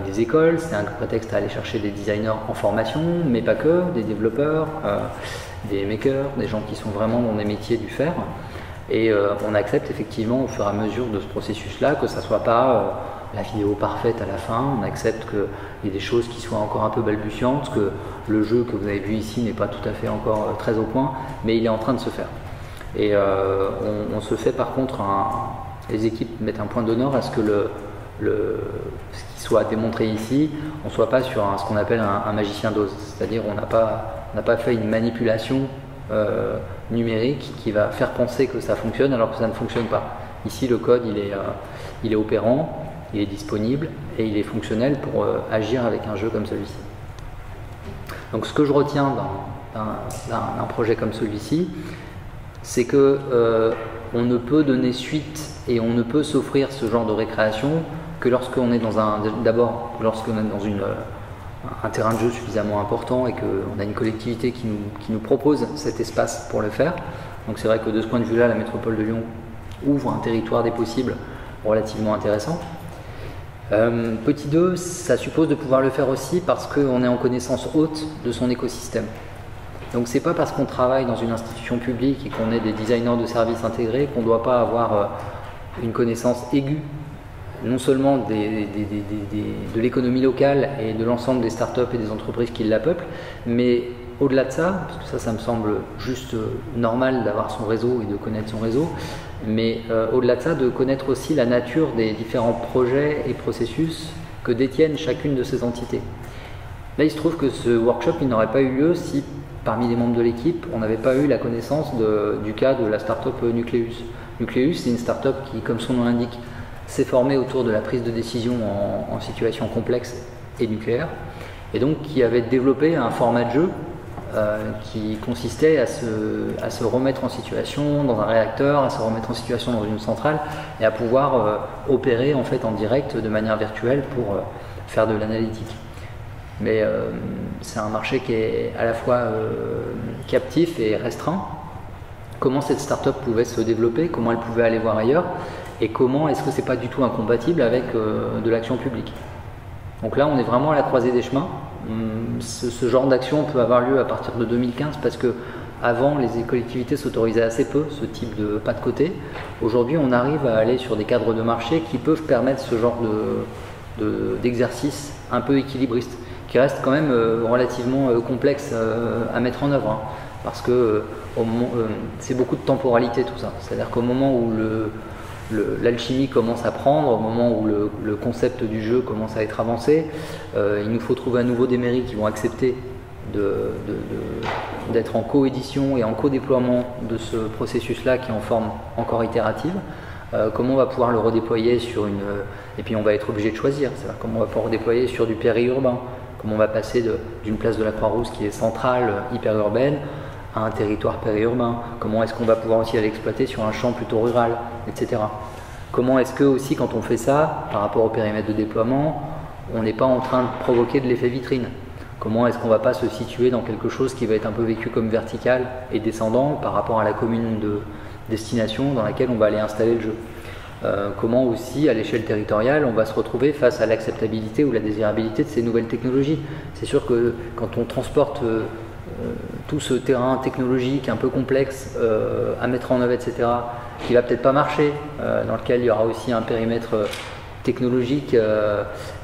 des écoles, c'est un prétexte à aller chercher des designers en formation, mais pas que, des développeurs, des makers, des gens qui sont vraiment dans des métiers du faire. Et on accepte effectivement au fur et à mesure de ce processus-là que ça ne soit pas la vidéo parfaite à la fin, on accepte qu'il y ait des choses qui soient encore un peu balbutiantes, que le jeu que vous avez vu ici n'est pas tout à fait encore très au point, mais il est en train de se faire. Et on se fait par contre les équipes mettent un point d'honneur à ce que ce qui soit démontré ici, on ne soit pas sur ce qu'on appelle un magicien d'Oz, c'est-à-dire on n'a pas fait une manipulation numérique qui va faire penser que ça fonctionne alors que ça ne fonctionne pas. Ici le code il est opérant, il est disponible et il est fonctionnel pour agir avec un jeu comme celui-ci. Donc ce que je retiens d'un projet comme celui-ci, c'est que on ne peut donner suite et on ne peut s'offrir ce genre de récréation que lorsqu'on est dans lorsqu'on est dans un terrain de jeu suffisamment important et qu'on a une collectivité qui nous propose cet espace pour le faire. Donc c'est vrai que de ce point de vue-là, la métropole de Lyon ouvre un territoire des possibles relativement intéressant. Petit 2, ça suppose de pouvoir le faire aussi parce qu'on est en connaissance haute de son écosystème. Donc c'est pas parce qu'on travaille dans une institution publique et qu'on est des designers de services intégrés qu'on ne doit pas avoir une connaissance aiguë non seulement de l'économie locale et de l'ensemble des startups et des entreprises qui la peuplent, mais au-delà de ça, parce que ça me semble juste normal d'avoir son réseau et de connaître son réseau, mais au-delà de ça, de connaître aussi la nature des différents projets et processus que détiennent chacune de ces entités. Là, il se trouve que ce workshop, il n'aurait pas eu lieu si, parmi les membres de l'équipe, on n'avait pas eu la connaissance du cas de la startup Nucleus. Nucleus, c'est une startup qui, comme son nom l'indique, s'est formée autour de la prise de décision en situation complexe et nucléaire, et donc qui avait développé un format de jeu qui consistait à se remettre en situation dans un réacteur, à se remettre en situation dans une centrale et à pouvoir opérer en fait en direct de manière virtuelle pour faire de l'analytique. Mais c'est un marché qui est à la fois captif et restreint. Comment cette start-up pouvait se développer, comment elle pouvait aller voir ailleurs, et comment est-ce que c'est pas du tout incompatible avec de l'action publique. Donc là, on est vraiment à la croisée des chemins. Ce genre d'action peut avoir lieu à partir de 2015 parce que avant, les collectivités s'autorisaient assez peu ce type de pas de côté. Aujourd'hui, on arrive à aller sur des cadres de marché qui peuvent permettre ce genre d'exercice un peu équilibriste, qui reste quand même relativement complexe à mettre en œuvre, hein, parce que c'est beaucoup de temporalité tout ça. C'est-à-dire qu'au moment où l'alchimie commence à prendre, au moment où le concept du jeu commence à être avancé, il nous faut trouver à nouveau des mairies qui vont accepter d'être en coédition et en co-déploiement de ce processus-là qui est en forme encore itérative. Comment on va pouvoir le redéployer sur et puis on va être obligé de choisir, c'est-à-dire comment on va pouvoir redéployer sur du périurbain, comment on va passer d'une place de la Croix-Rousse qui est centrale, hyper urbaine, à un territoire périurbain, comment est-ce qu'on va pouvoir aussi l'exploiter sur un champ plutôt rural, etc. Comment est-ce que aussi quand on fait ça, par rapport au périmètre de déploiement, on n'est pas en train de provoquer de l'effet vitrine? Comment est-ce qu'on ne va pas se situer dans quelque chose qui va être un peu vécu comme vertical et descendant par rapport à la commune de destination dans laquelle on va aller installer le jeu? Comment aussi, à l'échelle territoriale, on va se retrouver face à l'acceptabilité ou la désirabilité de ces nouvelles technologies? C'est sûr que quand on transporte tout ce terrain technologique un peu complexe à mettre en œuvre, etc., qui va peut-être pas marcher, dans lequel il y aura aussi un périmètre technologique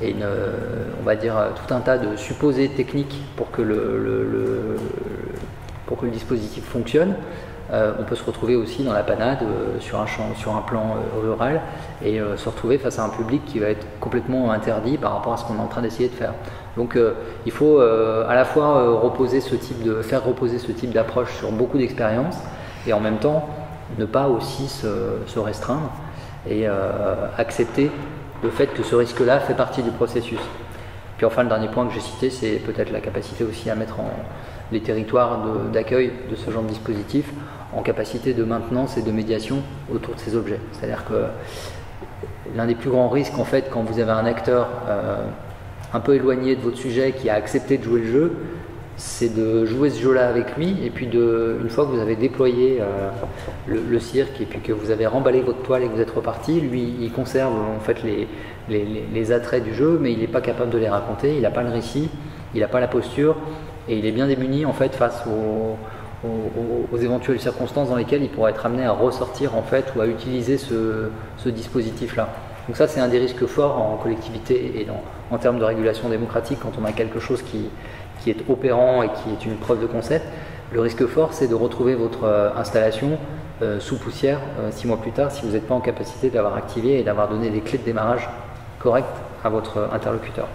et on va dire tout un tas de supposés techniques pour que le dispositif fonctionne. On peut se retrouver aussi dans la panade sur un plan rural et se retrouver face à un public qui va être complètement interdit par rapport à ce qu'on est en train d'essayer de faire. Donc il faut à la fois faire reposer ce type d'approche sur beaucoup d'expériences et en même temps ne pas aussi se restreindre et accepter le fait que ce risque-là fait partie du processus. Puis enfin, le dernier point que j'ai cité, c'est peut-être la capacité aussi à mettre les territoires d'accueil de ce genre de dispositif en capacité de maintenance et de médiation autour de ces objets. C'est-à-dire que l'un des plus grands risques, en fait, quand vous avez un acteur un peu éloigné de votre sujet qui a accepté de jouer le jeu, c'est de jouer ce jeu-là avec lui, et puis une fois que vous avez déployé le cirque, et puis que vous avez remballé votre toile et que vous êtes reparti, lui, il conserve en fait les attraits du jeu, mais il n'est pas capable de les raconter, il n'a pas le récit, il n'a pas la posture, et il est bien démuni en fait face aux éventuelles circonstances dans lesquelles il pourra être amené à ressortir en fait ou à utiliser ce dispositif-là. Donc ça, c'est un des risques forts en collectivité et en termes de régulation démocratique quand on a quelque chose qui est opérant et qui est une preuve de concept. Le risque fort, c'est de retrouver votre installation sous poussière 6 mois plus tard si vous n'êtes pas en capacité de l'avoir activé et d'avoir donné des clés de démarrage correctes à votre interlocuteur.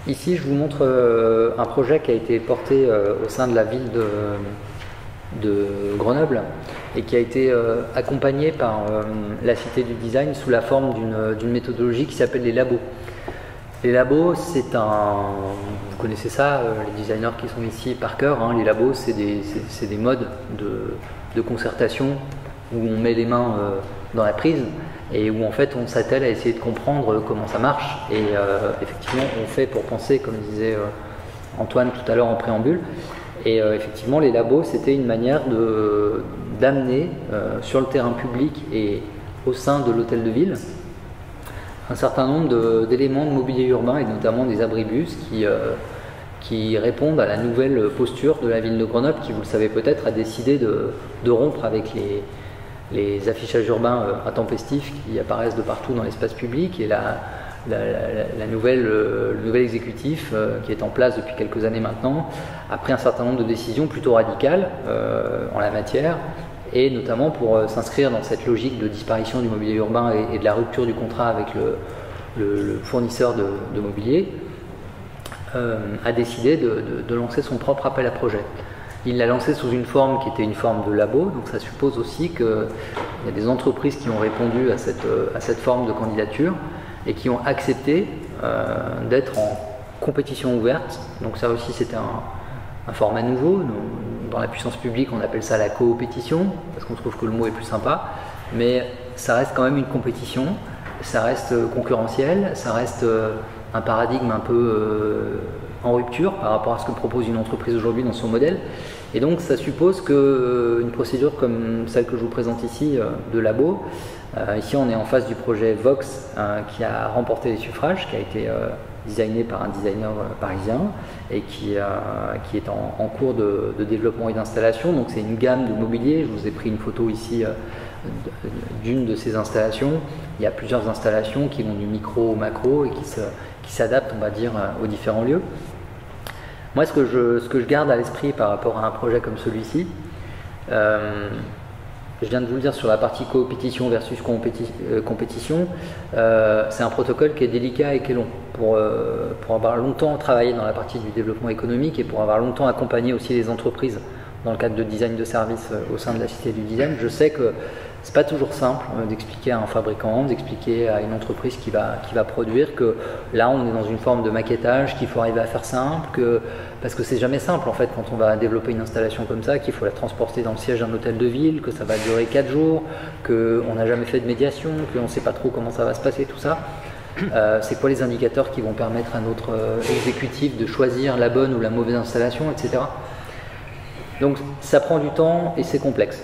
Ici, je vous montre un projet qui a été porté au sein de la ville de Grenoble et qui a été accompagné par la Cité du Design sous la forme d'une méthodologie qui s'appelle les labos. Les labos, vous connaissez ça, les designers qui sont ici par cœur, hein, les labos, c'est des modes de concertation où on met les mains dans la prise et où en fait on s'attelle à essayer de comprendre comment ça marche et effectivement on fait pour penser, comme disait Antoine tout à l'heure en préambule. Et effectivement, les labos, c'était une manière d'amener sur le terrain public et au sein de l'hôtel de ville un certain nombre d'éléments de mobilier urbain et notamment des abribus qui répondent à la nouvelle posture de la ville de Grenoble qui, vous le savez peut-être, a décidé de rompre avec les affichages urbains intempestifs qui apparaissent de partout dans l'espace public et le nouvel exécutif qui est en place depuis quelques années maintenant a pris un certain nombre de décisions plutôt radicales en la matière et notamment pour s'inscrire dans cette logique de disparition du mobilier urbain et de la rupture du contrat avec le fournisseur de mobilier a décidé de lancer son propre appel à projet. Il l'a lancé sous une forme qui était une forme de labo, donc ça suppose aussi qu'il y a des entreprises qui ont répondu à cette forme de candidature et qui ont accepté d'être en compétition ouverte. Donc ça aussi c'était un format nouveau. Dans la puissance publique, on appelle ça la coopétition, parce qu'on trouve que le mot est plus sympa, mais ça reste quand même une compétition, ça reste concurrentiel, ça reste un paradigme un peu en rupture par rapport à ce que propose une entreprise aujourd'hui dans son modèle. Et donc ça suppose qu'une procédure comme celle que je vous présente ici, de labo, ici on est en face du projet Vox qui a remporté les suffrages, qui a été designé par un designer parisien et qui est en cours de développement et d'installation. Donc c'est une gamme de mobilier. Je vous ai pris une photo ici d'une de ces installations. Il y a plusieurs installations qui vont du micro au macro et qui s'adaptent, on va dire, aux différents lieux. Moi, ce que je garde à l'esprit par rapport à un projet comme celui-ci, je viens de vous le dire sur la partie coopétition versus compétition, c'est un protocole qui est délicat et qui est long. Pour avoir longtemps travaillé dans la partie du développement économique et pour avoir longtemps accompagné aussi les entreprises dans le cadre de design de services au sein de la Cité du Design, je sais que c'est pas toujours simple d'expliquer à un fabricant, d'expliquer à une entreprise qui va produire que là on est dans une forme de maquettage, qu'il faut arriver à faire simple, parce que c'est jamais simple en fait quand on va développer une installation comme ça, qu'il faut la transporter dans le siège d'un hôtel de ville, que ça va durer 4 jours, qu'on n'a jamais fait de médiation, qu'on ne sait pas trop comment ça va se passer, tout ça. C'est quoi les indicateurs qui vont permettre à notre exécutif de choisir la bonne ou la mauvaise installation, etc. Donc ça prend du temps et c'est complexe.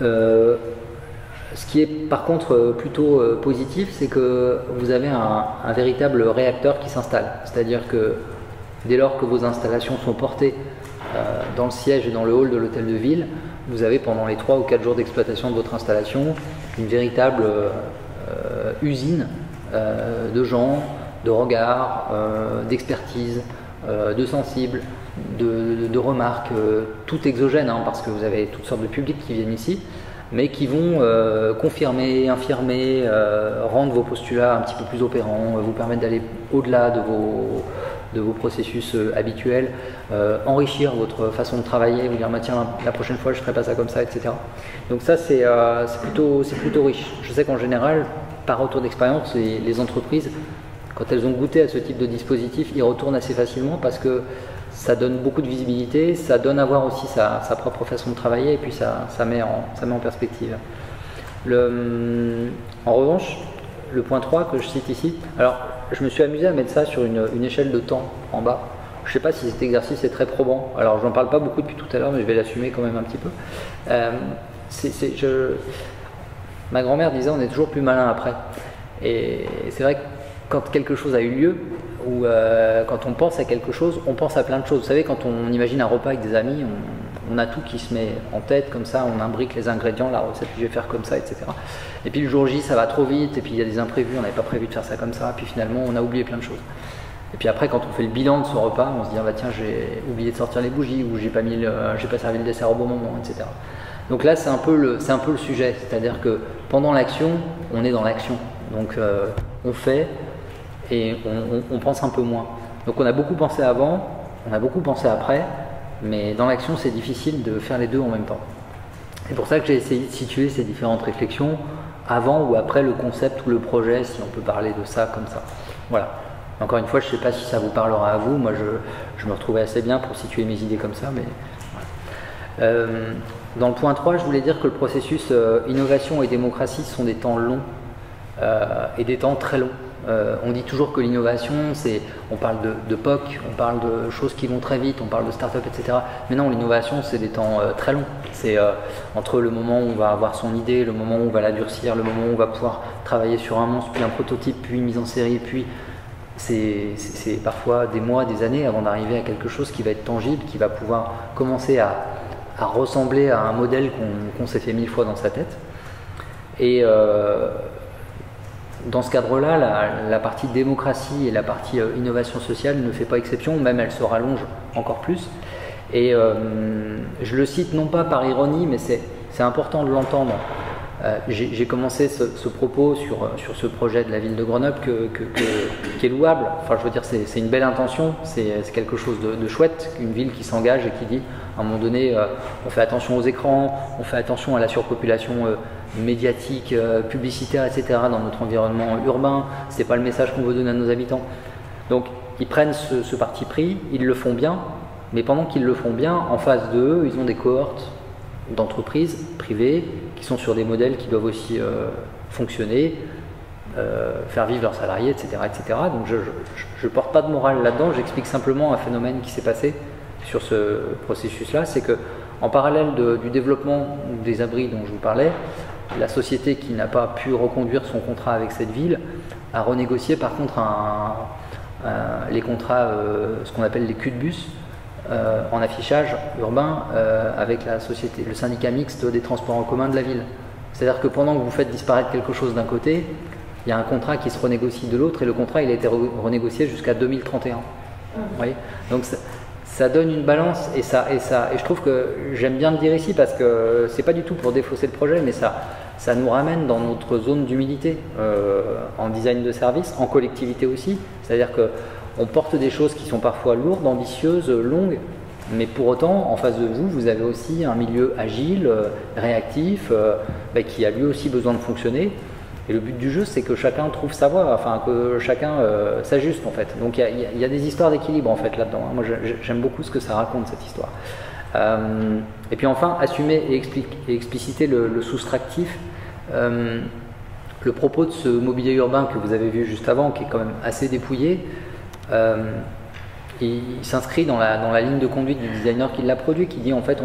Ce qui est par contre plutôt positif, c'est que vous avez un véritable réacteur qui s'installe. C'est-à-dire que dès lors que vos installations sont portées dans le siège et dans le hall de l'hôtel de ville, vous avez pendant les 3 ou 4 jours d'exploitation de votre installation une véritable usine de gens, de regards, d'expertise, de sensibles, de remarques, tout exogènes, hein, parce que vous avez toutes sortes de publics qui viennent ici, mais qui vont confirmer, infirmer, rendre vos postulats un petit peu plus opérants, vous permettre d'aller au-delà de vos processus habituels, enrichir votre façon de travailler, vous dire bah, tiens la prochaine fois je ne ferai pas ça comme ça, etc. Donc ça c'est plutôt riche. Je sais qu'en général, par retour d'expérience, les entreprises, quand elles ont goûté à ce type de dispositif, y retournent assez facilement parce que ça donne beaucoup de visibilité, ça donne à voir aussi sa propre façon de travailler et puis ça met en perspective. En revanche, le point 3 que je cite ici, alors je me suis amusé à mettre ça sur une échelle de temps en bas. Je ne sais pas si cet exercice est très probant, alors je n'en parle pas beaucoup depuis tout à l'heure mais je vais l'assumer quand même un petit peu. Ma grand-mère disait on est toujours plus malin après. Et c'est vrai que quand quelque chose a eu lieu, ou quand on pense à quelque chose, on pense à plein de choses. Vous savez, quand on imagine un repas avec des amis, on a tout qui se met en tête comme ça, on imbrique les ingrédients, la recette que je vais faire comme ça, etc. Et puis le jour J, ça va trop vite, et puis il y a des imprévus, on n'avait pas prévu de faire ça comme ça, puis finalement on a oublié plein de choses. Et puis après, quand on fait le bilan de ce repas, on se dit ah bah tiens, j'ai oublié de sortir les bougies, ou j'ai pas servi le dessert au bon moment, etc. Donc là, c'est un peu le sujet, c'est-à-dire que pendant l'action, on est dans l'action. Donc on fait et on pense un peu moins. Donc on a beaucoup pensé avant, on a beaucoup pensé après, mais dans l'action, c'est difficile de faire les deux en même temps. C'est pour ça que j'ai essayé de situer ces différentes réflexions avant ou après le concept ou le projet, si on peut parler de ça comme ça. Voilà. Encore une fois, je ne sais pas si ça vous parlera à vous. Moi, je me retrouvais assez bien pour situer mes idées comme ça, mais voilà. Dans le point 3, je voulais dire que le processus innovation et démocratie sont des temps longs et des temps très longs. On dit toujours que l'innovation, on parle de POC, on parle de choses qui vont très vite, on parle de start-up, etc. Mais non, l'innovation, c'est des temps très longs. C'est entre le moment où on va avoir son idée, le moment où on va la durcir, le moment où on va pouvoir travailler sur un monstre, puis un prototype, puis une mise en série, puis c'est parfois des mois, des années avant d'arriver à quelque chose qui va être tangible, qui va pouvoir commencer à ressembler à un modèle qu'on s'est fait 1000 fois dans sa tête. Et dans ce cadre-là, la partie démocratie et la partie innovation sociale ne fait pas exception, même elle se rallonge encore plus. Et je le cite non pas par ironie, mais c'est important de l'entendre. J'ai commencé ce propos sur ce projet de la ville de Grenoble qui est louable. Enfin, je veux dire, c'est une belle intention, c'est quelque chose de chouette, une ville qui s'engage et qui dit, à un moment donné, on fait attention aux écrans, on fait attention à la surpopulation médiatique, publicitaire, etc. dans notre environnement urbain. C'est pas le message qu'on veut donner à nos habitants. Donc, ils prennent ce parti pris, ils le font bien, mais pendant qu'ils le font bien, en face d'eux, ils ont des cohortes d'entreprises privées qui sont sur des modèles qui doivent aussi fonctionner, faire vivre leurs salariés, etc. etc. Donc je ne porte pas de morale là-dedans, j'explique simplement un phénomène qui s'est passé sur ce processus-là, c'est que en parallèle du développement des abris dont je vous parlais, la société qui n'a pas pu reconduire son contrat avec cette ville a renégocié par contre les contrats, ce qu'on appelle les culs de bus, en affichage urbain avec la société, le syndicat mixte des transports en commun de la ville. C'est-à-dire que pendant que vous faites disparaître quelque chose d'un côté, il y a un contrat qui se renégocie de l'autre et le contrat il a été renégocié jusqu'à 2031. Vous voyez, donc ça donne une balance et je trouve que j'aime bien le dire ici parce que c'est pas du tout pour défausser le projet, mais ça nous ramène dans notre zone d'humilité en design de service, en collectivité aussi. C'est-à-dire que on porte des choses qui sont parfois lourdes, ambitieuses, longues, mais pour autant, en face de vous, vous avez aussi un milieu agile, réactif, qui a lui aussi besoin de fonctionner. Et le but du jeu, c'est que chacun trouve sa voie, enfin que chacun s'ajuste en fait. Donc il y a des histoires d'équilibre en fait là-dedans. Moi, j'aime beaucoup ce que ça raconte cette histoire. Et puis enfin, assumer et expliciter le soustractif. Le propos de ce mobilier urbain que vous avez vu juste avant, qui est quand même assez dépouillé, il s'inscrit dans la ligne de conduite du designer qui l'a produit, qui dit en fait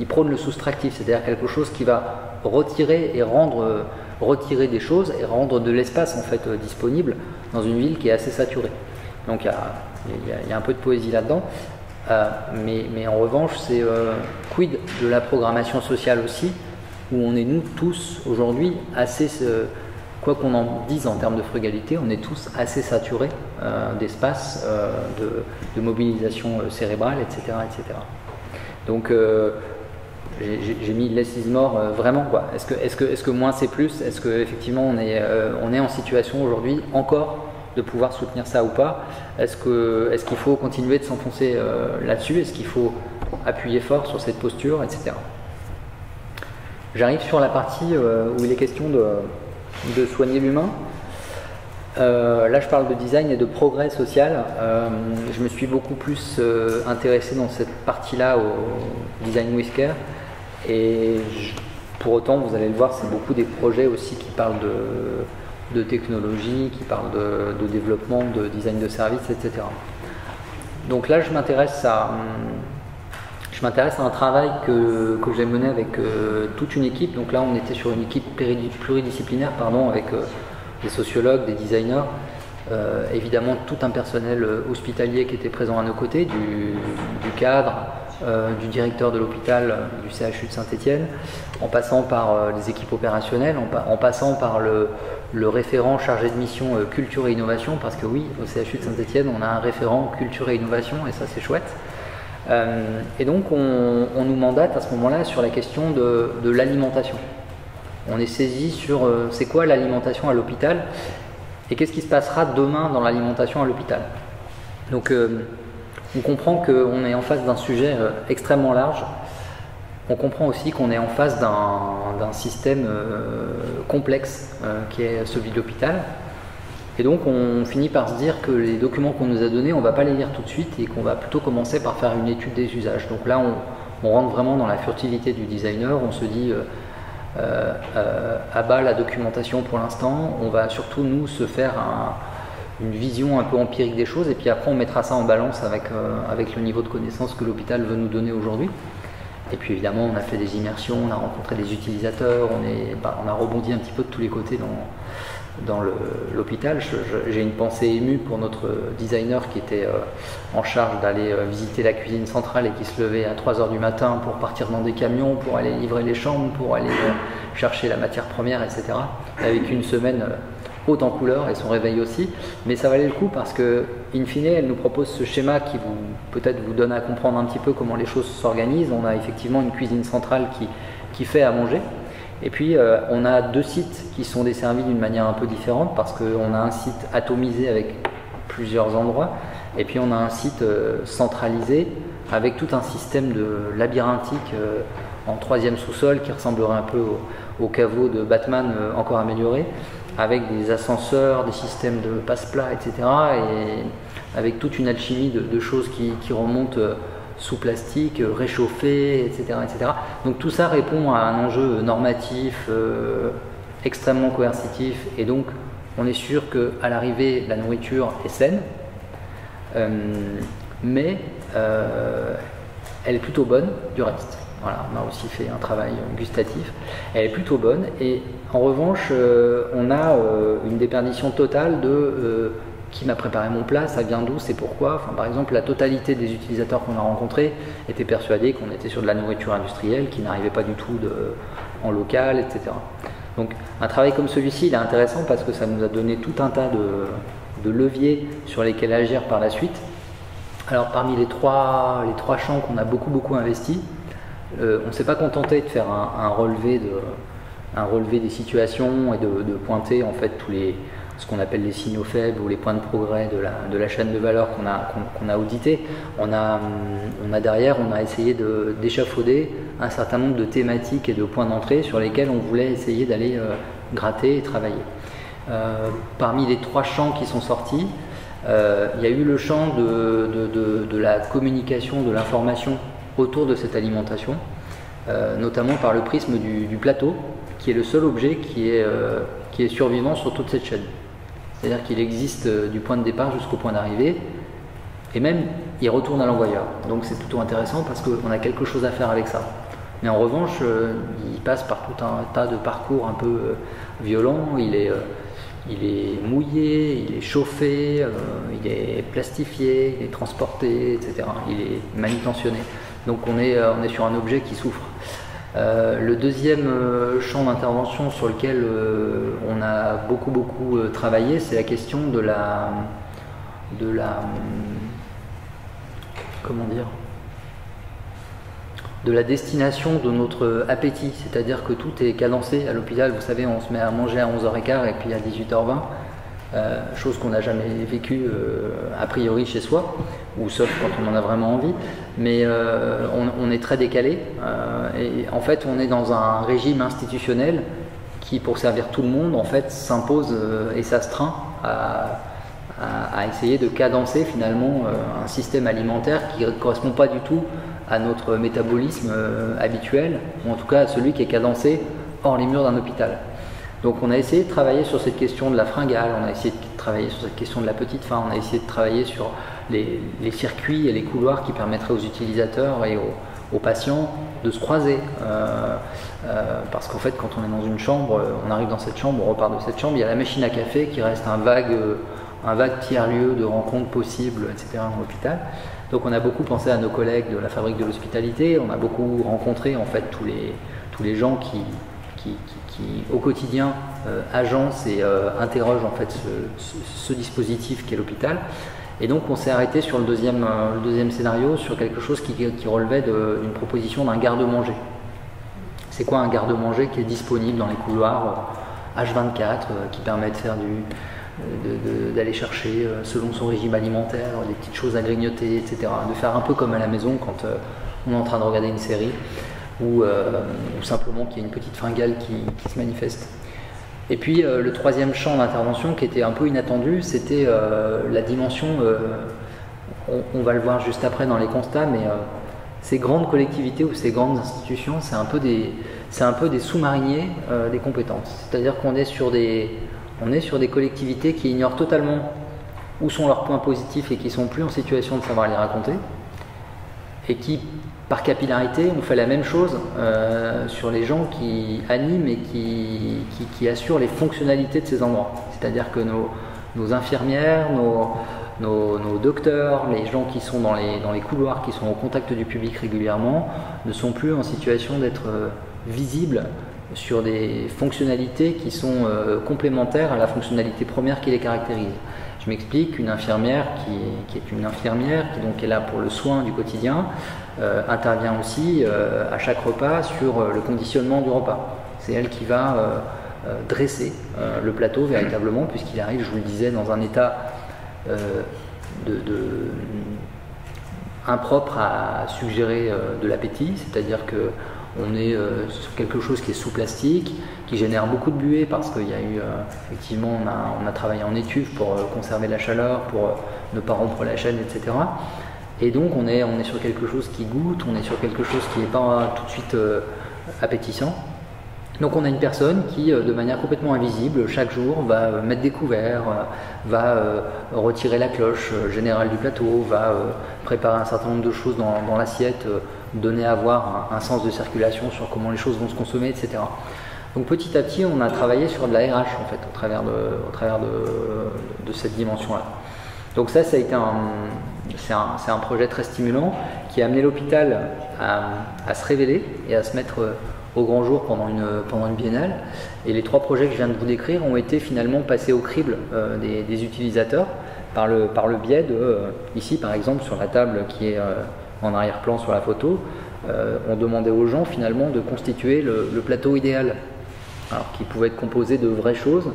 il prône le soustractif, c'est-à-dire quelque chose qui va retirer des choses et rendre de l'espace en fait disponible dans une ville qui est assez saturée. Donc il y a un peu de poésie là-dedans, mais en revanche c'est quid de la programmation sociale aussi, où on est nous tous aujourd'hui assez, quoi qu'on en dise en termes de frugalité, on est tous assez saturés d'espace, de mobilisation cérébrale, etc. etc. Donc j'ai mis less is more vraiment quoi. Est-ce que moins c'est plus? Est-ce qu'effectivement on est en situation aujourd'hui encore de pouvoir soutenir ça ou pas? Est-ce qu'il faut continuer de s'enfoncer là-dessus? Est-ce qu'il faut appuyer fort sur cette posture, etc. J'arrive sur la partie où il est question de soigner l'humain. Là je parle de design et de progrès social. Je me suis beaucoup plus intéressé dans cette partie-là au design with care. Et pour autant, vous allez le voir, c'est beaucoup des projets aussi qui parlent de technologie, qui parlent de développement, de design de service, etc. Donc là, je m'intéresse à un travail que j'ai mené avec toute une équipe. Donc là, on était sur une équipe pluridisciplinaire, avec des sociologues, des designers, évidemment tout un personnel hospitalier qui était présent à nos côtés, du cadre, du directeur de l'hôpital du CHU de Saint-Étienne, en passant par les équipes opérationnelles, en passant par le référent chargé de mission culture et innovation, parce que oui, au CHU de Saint-Étienne, on a un référent culture et innovation, et ça c'est chouette. Et donc on nous mandate à ce moment-là sur la question de l'alimentation. On est saisi sur c'est quoi l'alimentation à l'hôpital et qu'est-ce qui se passera demain dans l'alimentation à l'hôpital. Donc on comprend qu'on est en face d'un sujet extrêmement large. On comprend aussi qu'on est en face d'un système complexe qui est celui de l'hôpital. Et donc on finit par se dire que les documents qu'on nous a donnés, on ne va pas les lire tout de suite et qu'on va plutôt commencer par faire une étude des usages. Donc là on rentre vraiment dans la furtivité du designer, on se dit à bas la documentation pour l'instant, on va surtout nous se faire une vision un peu empirique des choses et puis après on mettra ça en balance avec le niveau de connaissance que l'hôpital veut nous donner aujourd'hui. Et puis évidemment on a fait des immersions, on a rencontré des utilisateurs, on a rebondi un petit peu de tous les côtés dans l'hôpital. J'ai une pensée émue pour notre designer qui était en charge d'aller visiter la cuisine centrale et qui se levait à 3h du matin pour partir dans des camions, pour aller livrer les chambres, pour aller chercher la matière première, etc. Avec une semaine haute en couleur et son réveil aussi. Mais ça valait le coup parce que, in fine, elle nous propose ce schéma qui peut-être vous donne à comprendre un petit peu comment les choses s'organisent. On a effectivement une cuisine centrale qui fait à manger. Et puis on a deux sites qui sont desservis d'une manière un peu différente parce qu'on a un site atomisé avec plusieurs endroits et puis on a un site centralisé avec tout un système de labyrinthique en troisième sous-sol qui ressemblerait un peu au caveau de Batman encore amélioré, avec des ascenseurs, des systèmes de passe-plat, etc. et avec toute une alchimie de choses qui remontent sous plastique, réchauffé, etc., etc. Donc tout ça répond à un enjeu normatif extrêmement coercitif, et donc on est sûr qu'à l'arrivée la nourriture est saine, mais elle est plutôt bonne du reste. Voilà, on a aussi fait un travail gustatif. Elle est plutôt bonne, et en revanche, on a une déperdition totale de qui m'a préparé mon plat, ça vient d'où, c'est pourquoi. Enfin, par exemple, la totalité des utilisateurs qu'on a rencontrés étaient persuadés qu'on était sur de la nourriture industrielle, qui n'arrivait pas du tout en local, etc. Donc un travail comme celui-ci, il est intéressant parce que ça nous a donné tout un tas de leviers sur lesquels agir par la suite. Alors parmi les trois champs qu'on a beaucoup investi, on ne s'est pas contenté de faire un relevé des situations et de pointer en fait ce qu'on appelle les signaux faibles ou les points de progrès de la chaîne de valeur qu'on a audité. Derrière, on a essayé d'échafauder un certain nombre de thématiques et de points d'entrée sur lesquels on voulait essayer d'aller gratter et travailler. Parmi les 3 champs qui sont sortis, il y a eu le champ de la communication, de l'information autour de cette alimentation, notamment par le prisme du plateau, qui est le seul objet qui est survivant sur toute cette chaîne. C'est-à-dire qu'il existe du point de départ jusqu'au point d'arrivée, et même il retourne à l'envoyeur. Donc c'est plutôt intéressant parce qu'on a quelque chose à faire avec ça. Mais en revanche, il passe par tout un tas de parcours un peu violents. Il est mouillé, il est chauffé, il est plastifié, il est transporté, etc. Il est manutentionné. Donc on est sur un objet qui souffre. Le deuxième champ d'intervention sur lequel on a beaucoup travaillé, c'est la question de la destination de notre appétit, c'est-à-dire que tout est cadencé à l'hôpital. Vous savez, on se met à manger à 11h15 et puis à 18h20, chose qu'on n'a jamais vécue a priori chez soi, ou sauf quand on en a vraiment envie, mais on est très décalé, et en fait on est dans un régime institutionnel qui, pour servir tout le monde, en fait s'impose et s'astreint à essayer de cadencer finalement un système alimentaire qui ne correspond pas du tout à notre métabolisme habituel, ou en tout cas à celui qui est cadencé hors les murs d'un hôpital. Donc on a essayé de travailler sur cette question de la fringale, on a essayé de travailler sur cette question de la petite faim, on a essayé de travailler sur les circuits et les couloirs qui permettraient aux utilisateurs et aux patients de se croiser. Parce qu'en fait, quand on est dans une chambre, on arrive dans cette chambre, on repart de cette chambre, il y a la machine à café qui reste un vague tiers-lieu de rencontres possibles, etc. en hôpital. Donc on a beaucoup pensé à nos collègues de la fabrique de l'hospitalité, on a beaucoup rencontré en fait tous les gens qui au quotidien agencent et interrogent en fait ce dispositif qu'est l'hôpital. Et donc on s'est arrêté sur le deuxième scénario, sur quelque chose qui relevait d'une proposition d'un garde-manger. C'est quoi un garde-manger qui est disponible dans les couloirs H24, qui permet de faire d'aller chercher selon son régime alimentaire des petites choses à grignoter, etc. De faire un peu comme à la maison quand on est en train de regarder une série, ou simplement qu'il y a une petite fringale qui se manifeste. Et puis le troisième champ d'intervention qui était un peu inattendu, c'était la dimension, on va le voir juste après dans les constats, mais ces grandes collectivités ou ces grandes institutions, c'est un peu des sous-mariniers des compétences. C'est-à-dire qu'on est sur des collectivités qui ignorent totalement où sont leurs points positifs et qui sont plus en situation de savoir les raconter, et qui, par capillarité, on fait la même chose sur les gens qui animent et qui assurent les fonctionnalités de ces endroits. C'est-à-dire que nos infirmières, nos docteurs, les gens qui sont dans les couloirs, qui sont au contact du public régulièrement, ne sont plus en situation d'être visibles sur des fonctionnalités qui sont complémentaires à la fonctionnalité première qui les caractérise. Je m'explique, une infirmière qui est une infirmière, qui donc est là pour le soin du quotidien, intervient aussi à chaque repas sur le conditionnement du repas. C'est elle qui va dresser le plateau véritablement, puisqu'il arrive, je vous le disais, dans un état impropre à suggérer de l'appétit, c'est-à-dire que on est sur quelque chose qui est sous plastique, qui génère beaucoup de buée parce qu'il y a eu, effectivement, on a travaillé en étuve pour conserver la chaleur, pour ne pas rompre la chaîne, etc. Et donc on est sur quelque chose qui goûte, on est sur quelque chose qui n'est pas tout de suite appétissant. Donc on a une personne qui, de manière complètement invisible, chaque jour va mettre des couverts, va retirer la cloche générale du plateau, va préparer un certain nombre de choses dans l'assiette, donner à voir un sens de circulation sur comment les choses vont se consommer, etc. Donc petit à petit, on a travaillé sur de la RH en fait, au travers de cette dimension-là. Donc ça a été c'est un projet très stimulant qui a amené l'hôpital à se révéler et à se mettre au grand jour pendant une biennale. Et les 3 projets que je viens de vous décrire ont été finalement passés au crible des utilisateurs par le biais de, ici par exemple sur la table qui est en arrière-plan sur la photo, on demandait aux gens finalement de constituer le plateau idéal, alors qui pouvait être composé de vraies choses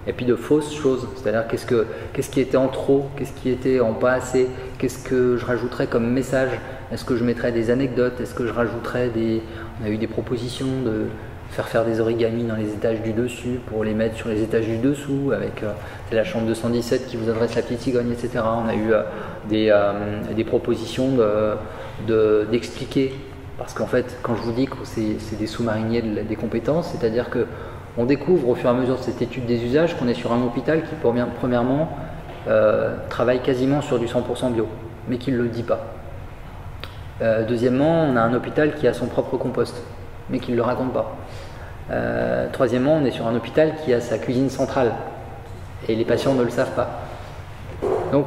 et puis de fausses choses, c'est-à-dire qu'est-ce qui était en trop, qu'est-ce qui était en pas assez, qu'est-ce que je rajouterais comme message, est-ce que je mettrais des anecdotes, est-ce que je rajouterais on a eu des propositions de faire des origamis dans les étages du dessus pour les mettre sur les étages du dessous avec c'est la chambre 217 qui vous adresse la petite cigogne, etc. On a eu des propositions d'expliquer, parce qu'en fait quand je vous dis que c'est des sous-mariniers des compétences, c'est-à-dire que on découvre au fur et à mesure de cette étude des usages qu'on est sur un hôpital qui, premièrement, travaille quasiment sur du 100% bio, mais qui ne le dit pas. Deuxièmement, on a un hôpital qui a son propre compost, mais qui ne le raconte pas. Troisièmement, on est sur un hôpital qui a sa cuisine centrale, et les patients ne le savent pas. Donc,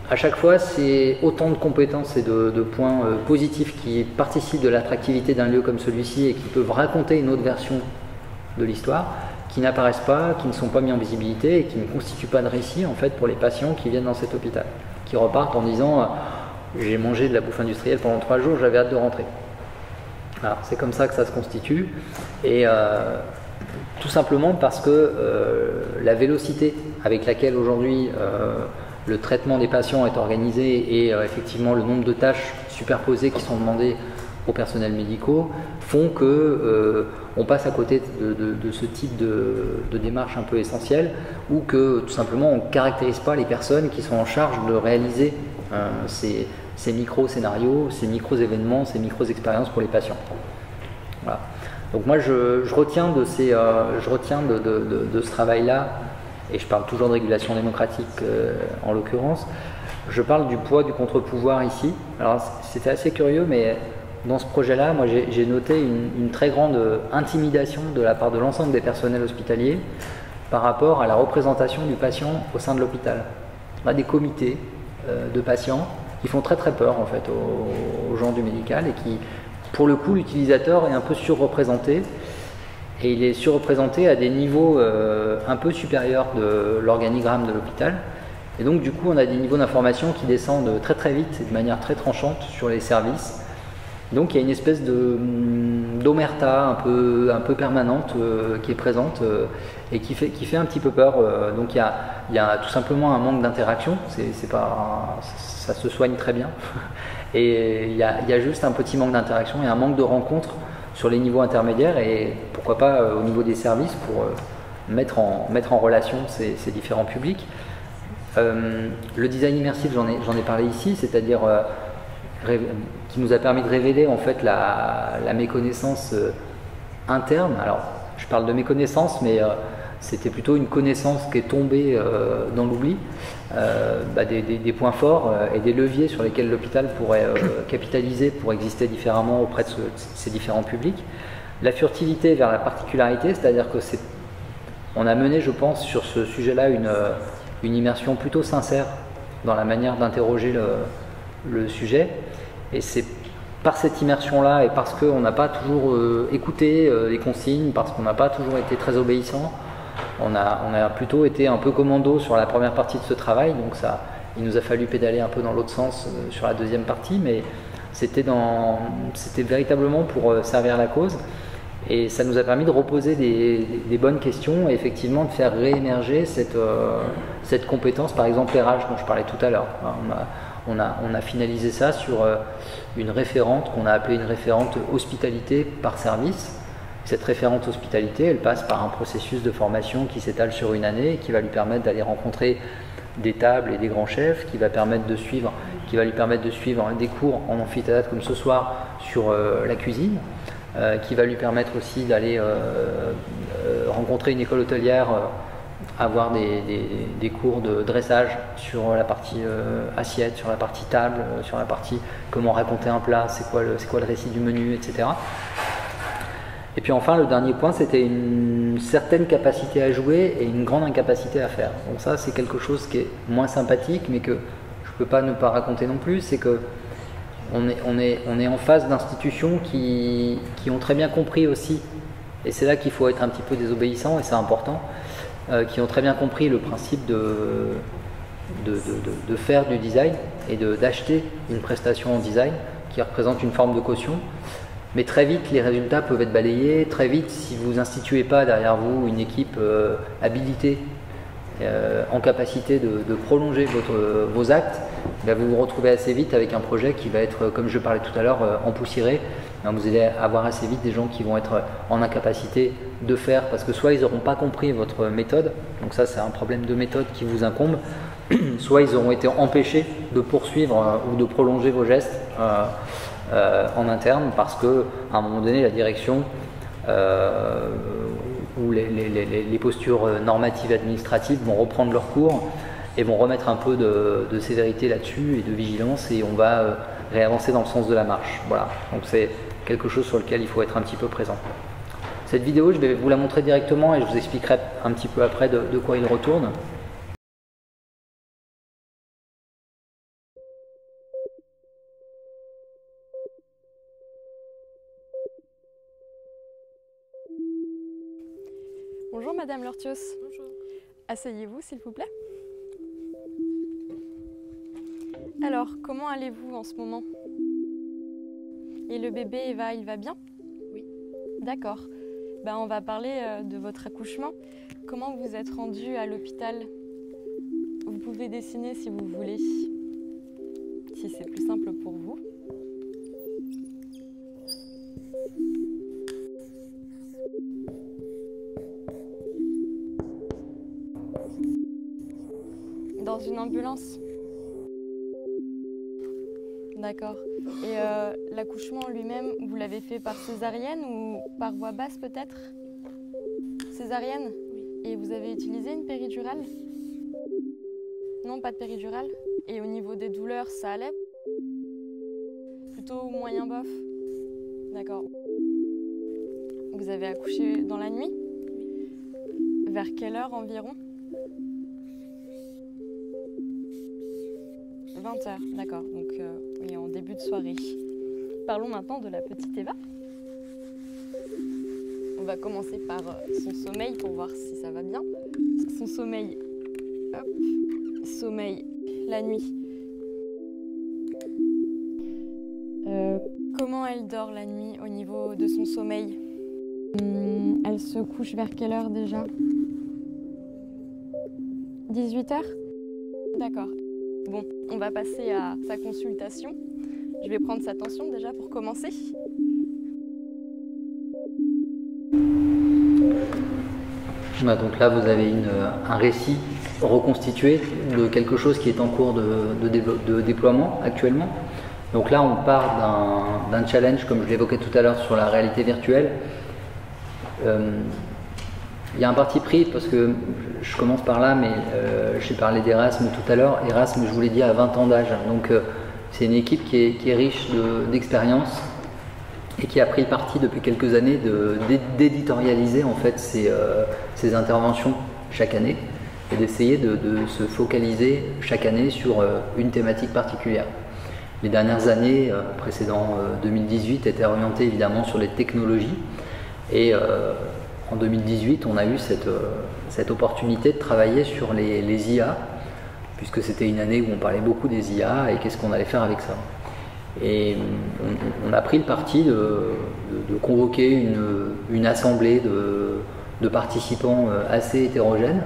à chaque fois, c'est autant de compétences et de points positifs qui participent de l'attractivité d'un lieu comme celui-ci et qui peuvent raconter une autre version de l'histoire, qui n'apparaissent pas, qui ne sont pas mis en visibilité et qui ne constituent pas de récit en fait pour les patients qui viennent dans cet hôpital, qui repartent en disant j'ai mangé de la bouffe industrielle pendant 3 jours, j'avais hâte de rentrer. Alors, c'est comme ça que ça se constitue, et tout simplement parce que la vélocité avec laquelle aujourd'hui le traitement des patients est organisé et effectivement le nombre de tâches superposées qui sont demandées aux personnels médicaux font que on passe à côté de ce type de démarche un peu essentielle, ou que tout simplement on ne caractérise pas les personnes qui sont en charge de réaliser ces micro-scénarios, ces micro-événements, ces micro-expériences pour les patients. Voilà. Donc moi je retiens de ce travail-là, et je parle toujours de régulation démocratique en l'occurrence, je parle du poids du contre-pouvoir ici. Alors c'était assez curieux, mais dans ce projet-là, moi j'ai noté une très grande intimidation de la part de l'ensemble des personnels hospitaliers par rapport à la représentation du patient au sein de l'hôpital. On a des comités de patients qui font très très peur en fait aux gens du médical, et qui, pour le coup, l'utilisateur est un peu surreprésenté, et il est surreprésenté à des niveaux un peu supérieurs de l'organigramme de l'hôpital. Et donc du coup, on a des niveaux d'information qui descendent très très vite et de manière très tranchante sur les services. Donc il y a une espèce d'omerta un peu permanente qui est présente et qui fait un petit peu peur. Donc il y a tout simplement un manque d'interaction, ça se soigne très bien. Et il y a juste un petit manque d'interaction et un manque de rencontre sur les niveaux intermédiaires, et pourquoi pas au niveau des services pour mettre en relation ces différents publics. Le design immersif, j'en ai parlé ici, c'est-à-dire qui nous a permis de révéler en fait la méconnaissance interne. Alors je parle de méconnaissance, mais c'était plutôt une connaissance qui est tombée dans l'oubli, des points forts et des leviers sur lesquels l'hôpital pourrait capitaliser pour exister différemment auprès de ces différents publics. La furtivité vers la particularité, c'est-à-dire que on a mené, je pense, sur ce sujet-là une immersion plutôt sincère dans la manière d'interroger le sujet, et c'est par cette immersion-là et parce qu'on n'a pas toujours écouté les consignes, parce qu'on n'a pas toujours été très obéissant, on a plutôt été un peu commando sur la première partie de ce travail, donc il nous a fallu pédaler un peu dans l'autre sens sur la deuxième partie, mais c'était véritablement pour servir la cause, et ça nous a permis de reposer des bonnes questions et effectivement de faire réémerger cette compétence, par exemple RH dont je parlais tout à l'heure. On a finalisé ça sur une référente qu'on a appelée une référente hospitalité par service. Cette référente hospitalité, elle passe par un processus de formation qui s'étale sur une année et qui va lui permettre d'aller rencontrer des tables et des grands chefs, qui va permettre de suivre qui va lui permettre de suivre des cours en amphithéâtre comme ce soir sur la cuisine, qui va lui permettre aussi d'aller rencontrer une école hôtelière, avoir des cours de dressage sur la partie assiette, sur la partie table, sur la partie comment raconter un plat, c'est quoi le récit du menu, etc. Et puis enfin, le dernier point, c'était une certaine capacité à jouer et une grande incapacité à faire. Donc ça, c'est quelque chose qui est moins sympathique, mais que je ne peux pas ne pas raconter non plus, c'est que on est en face d'institutions qui ont très bien compris aussi, et c'est là qu'il faut être un petit peu désobéissant, et c'est important, qui ont très bien compris le principe de faire du design et d'acheter une prestation en design qui représente une forme de caution. Mais très vite, les résultats peuvent être balayés. Très vite, si vous instituez pas derrière vous une équipe habilitée, en capacité de prolonger vos actes, ben vous vous retrouvez assez vite avec un projet qui va être, comme je parlais tout à l'heure, empoussiéré. Vous allez avoir assez vite des gens qui vont être en incapacité de faire, parce que soit ils n'auront pas compris votre méthode, donc ça c'est un problème de méthode qui vous incombe, soit ils auront été empêchés de poursuivre ou de prolonger vos gestes en interne, parce que à un moment donné la direction ou les postures normatives administratives vont reprendre leur cours et vont remettre un peu de sévérité là-dessus et de vigilance, et on va réavancer dans le sens de la marche. Voilà, donc c'est quelque chose sur lequel il faut être un petit peu présent. Cette vidéo, je vais vous la montrer directement et je vous expliquerai un petit peu après de quoi il retourne. Bonjour Madame Lortios. Bonjour. Asseyez-vous s'il vous plaît. Alors, comment allez-vous en ce moment? Et le bébé, il va bien? Oui. D'accord. Ben, on va parler de votre accouchement. Comment vous êtes rendu à l'hôpital? Vous pouvez dessiner si vous voulez, si c'est plus simple pour vous. Dans une ambulance? D'accord. Et l'accouchement lui-même, vous l'avez fait par césarienne ou par voie basse peut-être? Césarienne? Oui. Et vous avez utilisé une péridurale? Non, pas de péridurale. Et au niveau des douleurs, ça allait? Plutôt moyen bof? D'accord. Vous avez accouché dans la nuit? Oui. Vers quelle heure environ? 20h, d'accord, donc oui, en début de soirée. Parlons maintenant de la petite Eva. On va commencer par son sommeil pour voir si ça va bien. Son sommeil, hop, sommeil la nuit. Comment elle dort la nuit au niveau de son sommeil? Elle se couche vers quelle heure déjà? 18h? D'accord. Bon, on va passer à sa consultation. Je vais prendre sa tension déjà pour commencer. Donc là, vous avez un récit reconstitué de quelque chose qui est en cours de déploiement actuellement. Donc là, on part d'un challenge, comme je l'évoquais tout à l'heure, sur la réalité virtuelle. Il y a un parti pris, parce que je commence par là, mais j'ai parlé d'Erasme tout à l'heure. Erasme, je vous l'ai dit, à 20 ans d'âge. Donc c'est une équipe qui est riche d'expérience et qui a pris le parti depuis quelques années d'éditorialiser en fait ses interventions chaque année et d'essayer de se focaliser chaque année sur une thématique particulière. Les dernières années précédant 2018 étaient orientées évidemment sur les technologies, et en 2018, on a eu cette opportunité de travailler sur les IA, puisque c'était une année où on parlait beaucoup des IA et qu'est-ce qu'on allait faire avec ça. Et on a pris le parti de convoquer une assemblée de participants assez hétérogènes,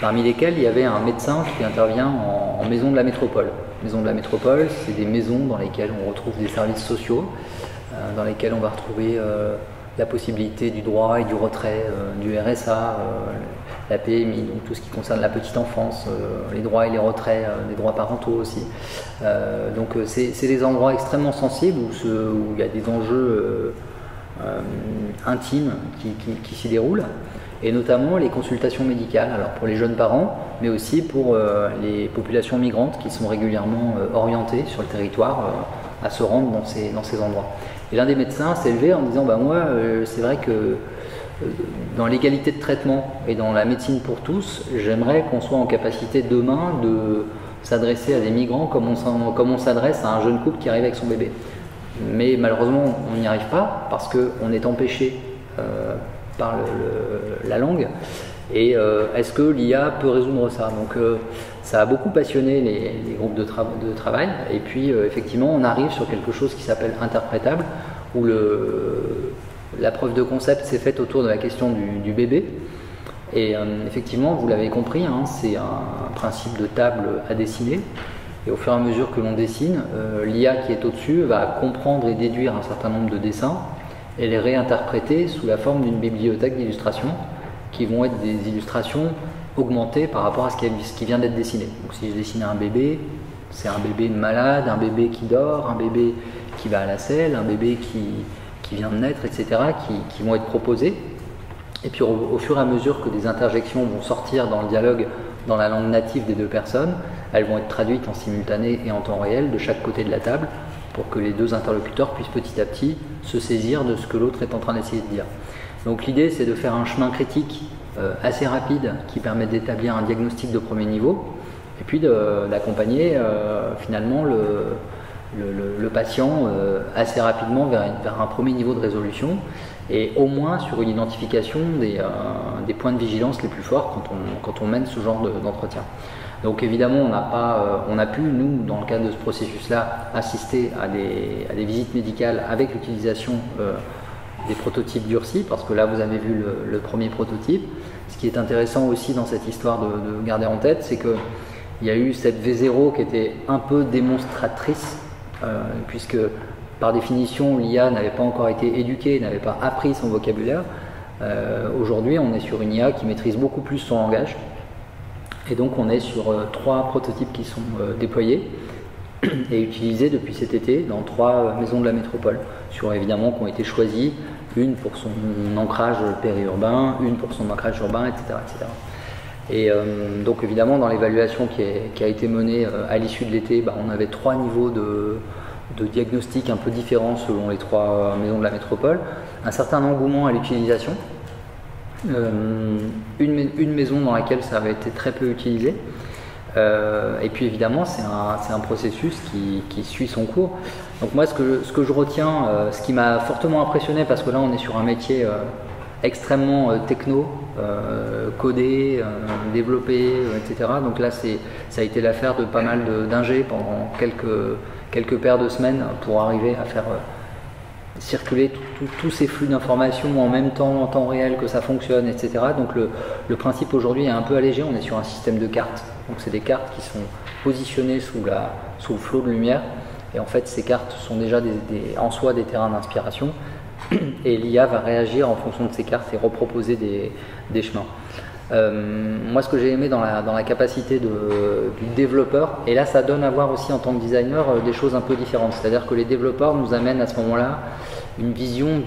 parmi lesquels il y avait un médecin qui intervient en maison de la métropole. Maison de la métropole, c'est des maisons dans lesquelles on retrouve des services sociaux, dans lesquels on va retrouver la possibilité du droit et du retrait, du RSA, la PMI, donc tout ce qui concerne la petite enfance, les droits et les retraits, des droits parentaux aussi. Donc c'est des endroits extrêmement sensibles où il y a des enjeux intimes qui s'y déroulent, et notamment les consultations médicales, alors pour les jeunes parents, mais aussi pour les populations migrantes qui sont régulièrement orientées sur le territoire à se rendre dans ces endroits. Et l'un des médecins s'est levé en disant moi, c'est vrai que dans l'égalité de traitement et dans la médecine pour tous, j'aimerais qu'on soit en capacité demain de s'adresser à des migrants comme on s'adresse à un jeune couple qui arrive avec son bébé. Mais malheureusement, on n'y arrive pas parce qu'on est empêché par la langue. Et est-ce que l'IA peut résoudre ça? Donc ça a beaucoup passionné les groupes de travail. Et puis effectivement, on arrive sur quelque chose qui s'appelle interprétable, où la preuve de concept s'est faite autour de la question du bébé. Et effectivement, vous l'avez compris, c'est un principe de table à dessiner. Et au fur et à mesure que l'on dessine, l'IA qui est au-dessus va comprendre et déduire un certain nombre de dessins et les réinterpréter sous la forme d'une bibliothèque d'illustrations qui vont être des illustrations augmentées par rapport à ce qui vient d'être dessiné. Donc si je dessine un bébé, c'est un bébé malade, un bébé qui dort, un bébé qui va à la selle, un bébé qui vient de naître, etc., qui vont être proposés. Et puis au fur et à mesure que des interjections vont sortir dans le dialogue dans la langue native des deux personnes, elles vont être traduites en simultané et en temps réel de chaque côté de la table pour que les deux interlocuteurs puissent petit à petit se saisir de ce que l'autre est en train d'essayer de dire. Donc l'idée, c'est de faire un chemin critique assez rapide qui permet d'établir un diagnostic de premier niveau et puis d'accompagner finalement le patient assez rapidement vers un premier niveau de résolution et au moins sur une identification des points de vigilance les plus forts quand on mène ce genre d'entretien. Donc évidemment, on a pu, nous, dans le cadre de ce processus-là, assister à des visites médicales avec l'utilisation des prototypes durcis, parce que là, vous avez vu le premier prototype. Ce qui est intéressant aussi dans cette histoire de garder en tête, c'est qu'il y a eu cette V0 qui était un peu démonstratrice, puisque par définition, l'IA n'avait pas encore été éduquée, n'avait pas appris son vocabulaire. Aujourd'hui, on est sur une IA qui maîtrise beaucoup plus son langage. Et donc on est sur 3 prototypes qui sont déployés et utilisés depuis cet été dans 3 maisons de la métropole, évidemment qui ont été choisies, une pour son ancrage périurbain, une pour son ancrage urbain, etc. etc. Et donc évidemment dans l'évaluation qui a été menée à l'issue de l'été, on avait 3 niveaux de diagnostic un peu différents selon les 3 maisons de la métropole, un certain engouement à l'utilisation, une maison dans laquelle ça avait été très peu utilisé, et puis évidemment c'est un processus qui suit son cours. Donc moi ce que je retiens, ce qui m'a fortement impressionné, parce que là on est sur un métier extrêmement techno, codé, développé, etc. Donc là ça a été l'affaire de pas mal d'ingés pendant quelques paires de semaines pour arriver à faire circuler tous ces flux d'informations en même temps, en temps réel, que ça fonctionne, etc. Donc le principe aujourd'hui est un peu allégé, on est sur un système de cartes. Donc c'est des cartes qui sont positionnées sous le flot de lumière, et en fait ces cartes sont déjà en soi des terrains d'inspiration, et l'IA va réagir en fonction de ces cartes et reproposer des chemins. Moi ce que j'ai aimé dans la capacité du développeur, et là ça donne à voir aussi en tant que designer des choses un peu différentes, c'est-à-dire que les développeurs nous amènent à ce moment-là une vision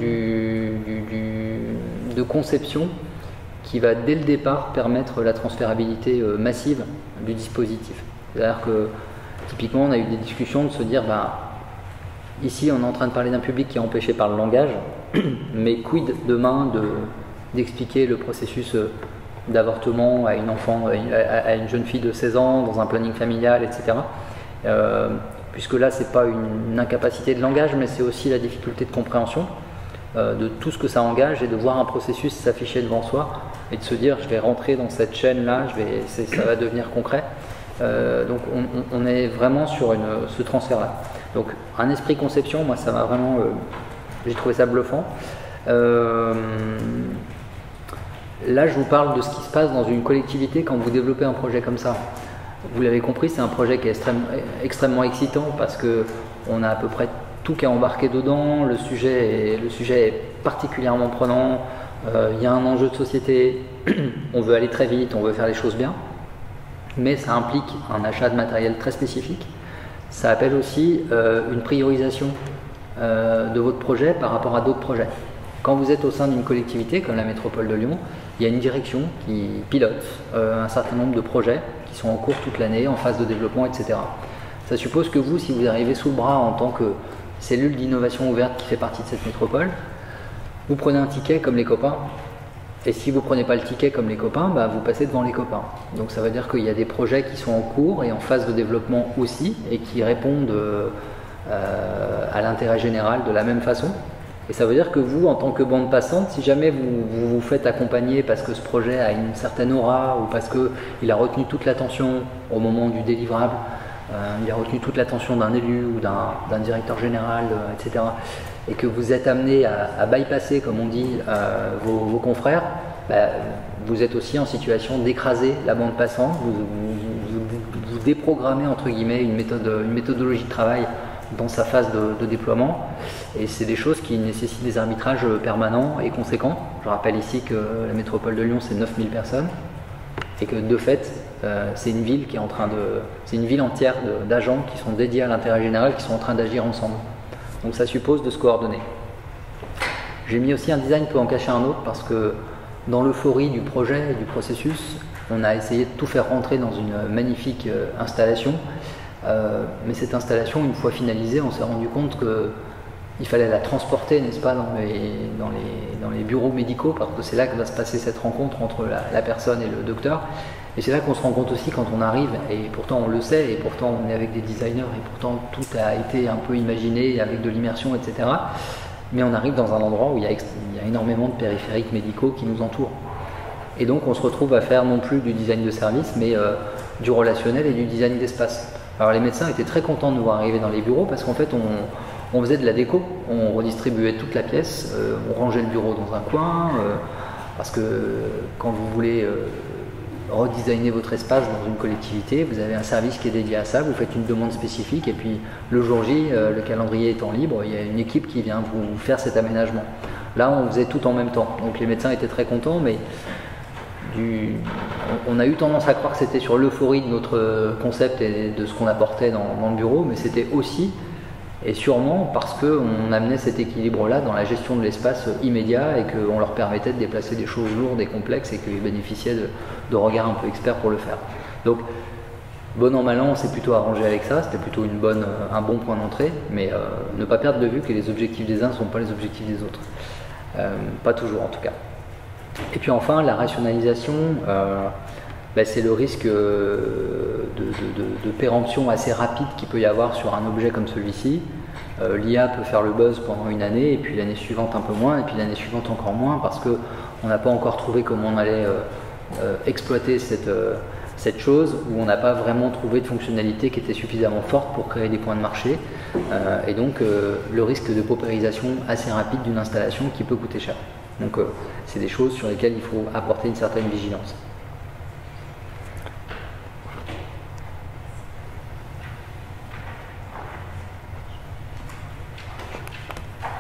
de conception qui va dès le départ permettre la transférabilité massive du dispositif. C'est-à-dire que typiquement on a eu des discussions de se dire ici on est en train de parler d'un public qui est empêché par le langage, mais quid demain d'expliquer le processus d'avortement à à une jeune fille de 16 ans dans un planning familial, etc. Puisque là c'est pas une incapacité de langage, mais c'est aussi la difficulté de compréhension de tout ce que ça engage, et de voir un processus s'afficher devant soi et de se dire je vais rentrer dans cette chaîne là, ça va devenir concret. Donc on est vraiment sur ce transfert là. Donc un esprit conception, moi ça m'a vraiment, j'ai trouvé ça bluffant. Là je vous parle de ce qui se passe dans une collectivité quand vous développez un projet comme ça. Vous l'avez compris, c'est un projet qui est extrêmement excitant, parce que on a à peu près tout qui est embarqué dedans, le sujet est particulièrement prenant, il y a un enjeu de société on veut aller très vite, on veut faire les choses bien, mais ça implique un achat de matériel très spécifique. Ça appelle aussi une priorisation de votre projet par rapport à d'autres projets. Quand vous êtes au sein d'une collectivité comme la métropole de Lyon, il y a une direction qui pilote un certain nombre de projets qui sont en cours toute l'année, en phase de développement, etc. Ça suppose que vous, si vous arrivez sous le bras en tant que cellule d'innovation ouverte qui fait partie de cette métropole, vous prenez un ticket comme les copains. Et si vous ne prenez pas le ticket comme les copains, vous passez devant les copains. Donc ça veut dire qu'il y a des projets qui sont en cours et en phase de développement aussi, et qui répondent à l'intérêt général de la même façon. Et ça veut dire que vous, en tant que bande passante, si jamais vous vous faites accompagner parce que ce projet a une certaine aura, ou parce qu'il a retenu toute l'attention au moment du délivrable, il a retenu toute l'attention d'un élu ou d'un directeur général, etc., et que vous êtes amené à bypasser, comme on dit, vos confrères, vous êtes aussi en situation d'écraser la bande passante, vous déprogrammez, entre guillemets, une méthodologie de travail dans sa phase de déploiement, et c'est des choses qui nécessitent des arbitrages permanents et conséquents. Je rappelle ici que la métropole de Lyon, c'est 9000 personnes, et que de fait, c'est une ville c'est une ville entière d'agents qui sont dédiés à l'intérêt général, qui sont en train d'agir ensemble. Donc ça suppose de se coordonner. J'ai mis aussi un design pour en cacher un autre, parce que dans l'euphorie du projet et du processus, on a essayé de tout faire rentrer dans une magnifique installation. Mais cette installation, une fois finalisée, on s'est rendu compte qu'il fallait la transporter, n'est-ce pas, dans les bureaux médicaux, parce que c'est là que va se passer cette rencontre entre la personne et le docteur. Et c'est là qu'on se rend compte aussi quand on arrive, et pourtant on le sait, et pourtant on est avec des designers, et pourtant tout a été un peu imaginé avec de l'immersion, etc. Mais on arrive dans un endroit où il y a énormément de périphériques médicaux qui nous entourent. Et donc on se retrouve à faire non plus du design de service, mais du relationnel et du design d'espace. Alors les médecins étaient très contents de nous voir arriver dans les bureaux, parce qu'en fait on faisait de la déco, on redistribuait toute la pièce, on rangeait le bureau dans un coin, parce que quand vous voulez redesigner votre espace dans une collectivité, vous avez un service qui est dédié à ça, vous faites une demande spécifique, et puis le jour J, le calendrier étant libre, il y a une équipe qui vient vous faire cet aménagement. Là on faisait tout en même temps, donc les médecins étaient très contents, mais on a eu tendance à croire que c'était sur l'euphorie de notre concept et de ce qu'on apportait dans le bureau, mais c'était aussi et sûrement parce qu'on amenait cet équilibre-là dans la gestion de l'espace immédiat, et qu'on leur permettait de déplacer des choses lourdes et complexes, et qu'ils bénéficiaient de regards un peu experts pour le faire. Donc, bon an mal an, on s'est plutôt arrangé avec ça, c'était plutôt un bon point d'entrée, mais ne pas perdre de vue que les objectifs des uns ne sont pas les objectifs des autres. Pas toujours en tout cas. Et puis enfin, la rationalisation, c'est le risque de péremption assez rapide qu'il peut y avoir sur un objet comme celui-ci. L'IA peut faire le buzz pendant une année, et puis l'année suivante un peu moins, et puis l'année suivante encore moins, parce qu'on n'a pas encore trouvé comment on allait exploiter cette chose, où on n'a pas vraiment trouvé de fonctionnalité qui était suffisamment forte pour créer des points de marché, et donc le risque de paupérisation assez rapide d'une installation qui peut coûter cher. Donc c'est des choses sur lesquelles il faut apporter une certaine vigilance.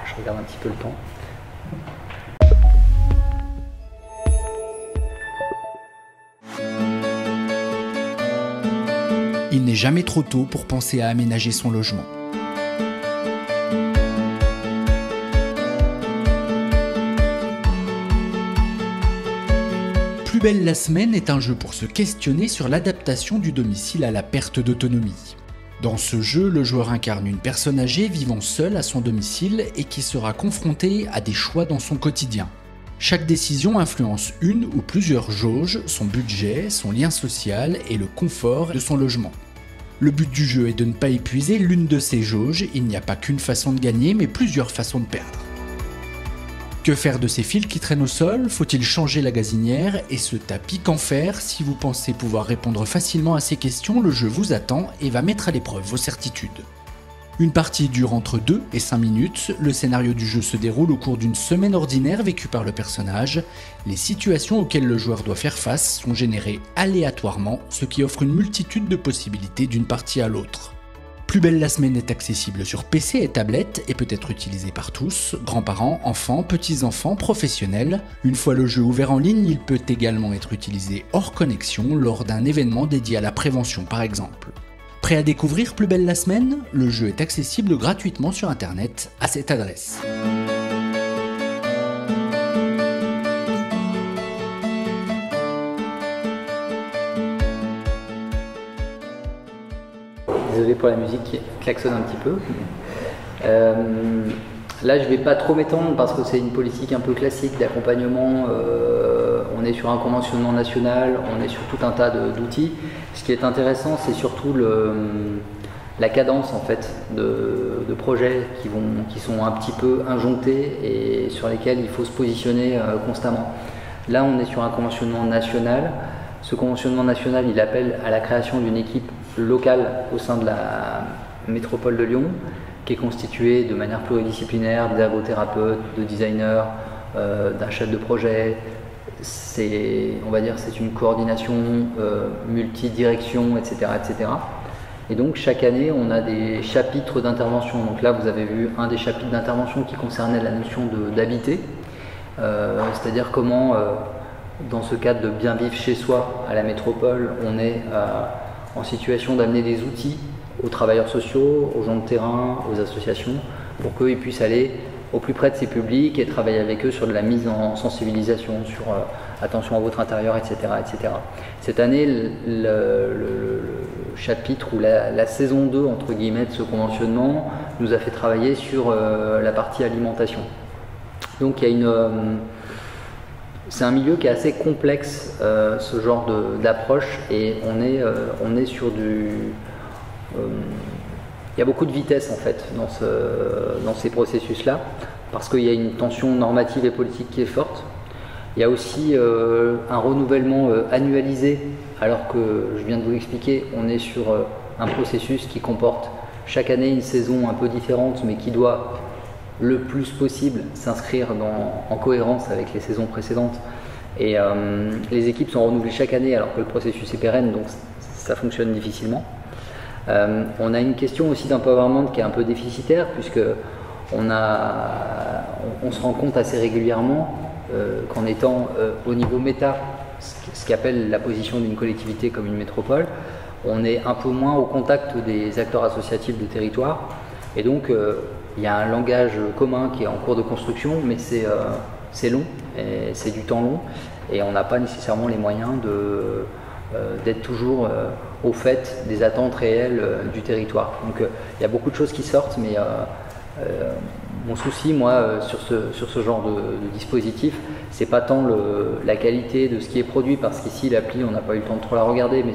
Je regarde un petit peu le temps. Il n'est jamais trop tôt pour penser à aménager son logement. Plus belle la semaine est un jeu pour se questionner sur l'adaptation du domicile à la perte d'autonomie. Dans ce jeu, le joueur incarne une personne âgée vivant seule à son domicile et qui sera confrontée à des choix dans son quotidien. Chaque décision influence une ou plusieurs jauges, son budget, son lien social et le confort de son logement. Le but du jeu est de ne pas épuiser l'une de ces jauges, il n'y a pas qu'une façon de gagner mais plusieurs façons de perdre. Que faire de ces fils qui traînent au sol? Faut-il changer la gazinière? Et ce tapis qu'en faire? Si vous pensez pouvoir répondre facilement à ces questions, le jeu vous attend et va mettre à l'épreuve vos certitudes. Une partie dure entre 2 et 5 minutes, le scénario du jeu se déroule au cours d'une semaine ordinaire vécue par le personnage. Les situations auxquelles le joueur doit faire face sont générées aléatoirement, ce qui offre une multitude de possibilités d'une partie à l'autre. Plus belle la semaine est accessible sur PC et tablette et peut être utilisé par tous, grands-parents, enfants, petits-enfants, professionnels. Une fois le jeu ouvert en ligne, il peut également être utilisé hors connexion lors d'un événement dédié à la prévention par exemple. Prêt à découvrir Plus belle la semaine? Le jeu est accessible gratuitement sur internet à cette adresse. Désolé pour la musique qui klaxonne un petit peu. Là, je ne vais pas trop m'étendre parce que c'est une politique un peu classique d'accompagnement. On est sur un conventionnement national, on est sur tout un tas d'outils. Ce qui est intéressant, c'est surtout la cadence en fait, de projets qui sont un petit peu injonctés et sur lesquels il faut se positionner constamment. Là, on est sur un conventionnement national. Ce conventionnement national, il appelle à la création d'une équipe locale au sein de la métropole de Lyon, qui est constituée de manière pluridisciplinaire d'ergothérapeutes, de designers, d'un chef de projet. On va dire, c'est une coordination multidirection, etc., etc. Et donc chaque année, on a des chapitres d'intervention. Donc là, vous avez vu un des chapitres d'intervention qui concernait la notion d'habiter, c'est-à-dire comment, dans ce cadre de bien vivre chez soi à la métropole, on est en situation d'amener des outils aux travailleurs sociaux, aux gens de terrain, aux associations, pour qu'ils puissent aller au plus près de ces publics et travailler avec eux sur de la mise en sensibilisation, sur attention à votre intérieur, etc. etc. Cette année, le chapitre ou la saison 2 entre guillemets de ce conventionnement nous a fait travailler sur la partie alimentation. Donc il y a c'est un milieu qui est assez complexe, ce genre d'approche, et on est sur il y a beaucoup de vitesse en fait dans ces processus-là, parce qu'il y a une tension normative et politique qui est forte. Il y a aussi un renouvellement annualisé, alors que je viens de vous l'expliquer, on est sur un processus qui comporte chaque année une saison un peu différente, mais qui doit le plus possible s'inscrire en cohérence avec les saisons précédentes. Et les équipes sont renouvelées chaque année alors que le processus est pérenne, donc ça fonctionne difficilement. On a une question aussi d'empowerment qui est un peu déficitaire, puisque on se rend compte assez régulièrement qu'en étant au niveau méta, ce qu'appelle la position d'une collectivité comme une métropole, on est un peu moins au contact des acteurs associatifs de territoire, et donc il y a un langage commun qui est en cours de construction, mais c'est long, et c'est du temps long, et on n'a pas nécessairement les moyens d'être toujours au fait des attentes réelles du territoire. Donc il y a beaucoup de choses qui sortent, mais mon souci, moi, sur ce genre de dispositif, c'est pas tant la qualité de ce qui est produit, parce qu'ici l'appli, on n'a pas eu le temps de trop la regarder, mais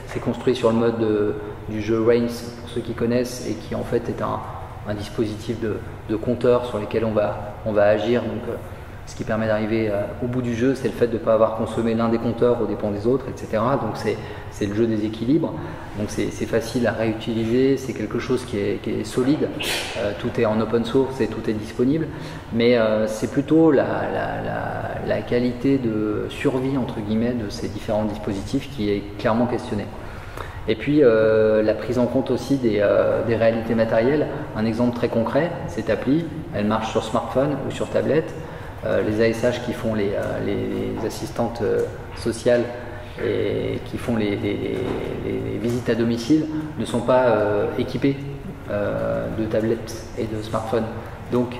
c'est construit sur le mode du jeu Reigns, pour ceux qui connaissent, et qui en fait est un dispositif de compteur sur lesquels on va agir. Donc, ce qui permet d'arriver au bout du jeu, c'est le fait de ne pas avoir consommé l'un des compteurs aux dépens des autres, etc. Donc c'est le jeu des équilibres. Donc c'est facile à réutiliser, c'est quelque chose qui est solide. Tout est en open source et tout est disponible. Mais c'est plutôt la qualité de survie, entre guillemets, de ces différents dispositifs qui est clairement questionnée. Et puis la prise en compte aussi des réalités matérielles. Un exemple très concret, cette appli, elle marche sur smartphone ou sur tablette. Les ASH qui font les assistantes sociales et qui font les visites à domicile ne sont pas équipés de tablettes et de smartphones. Donc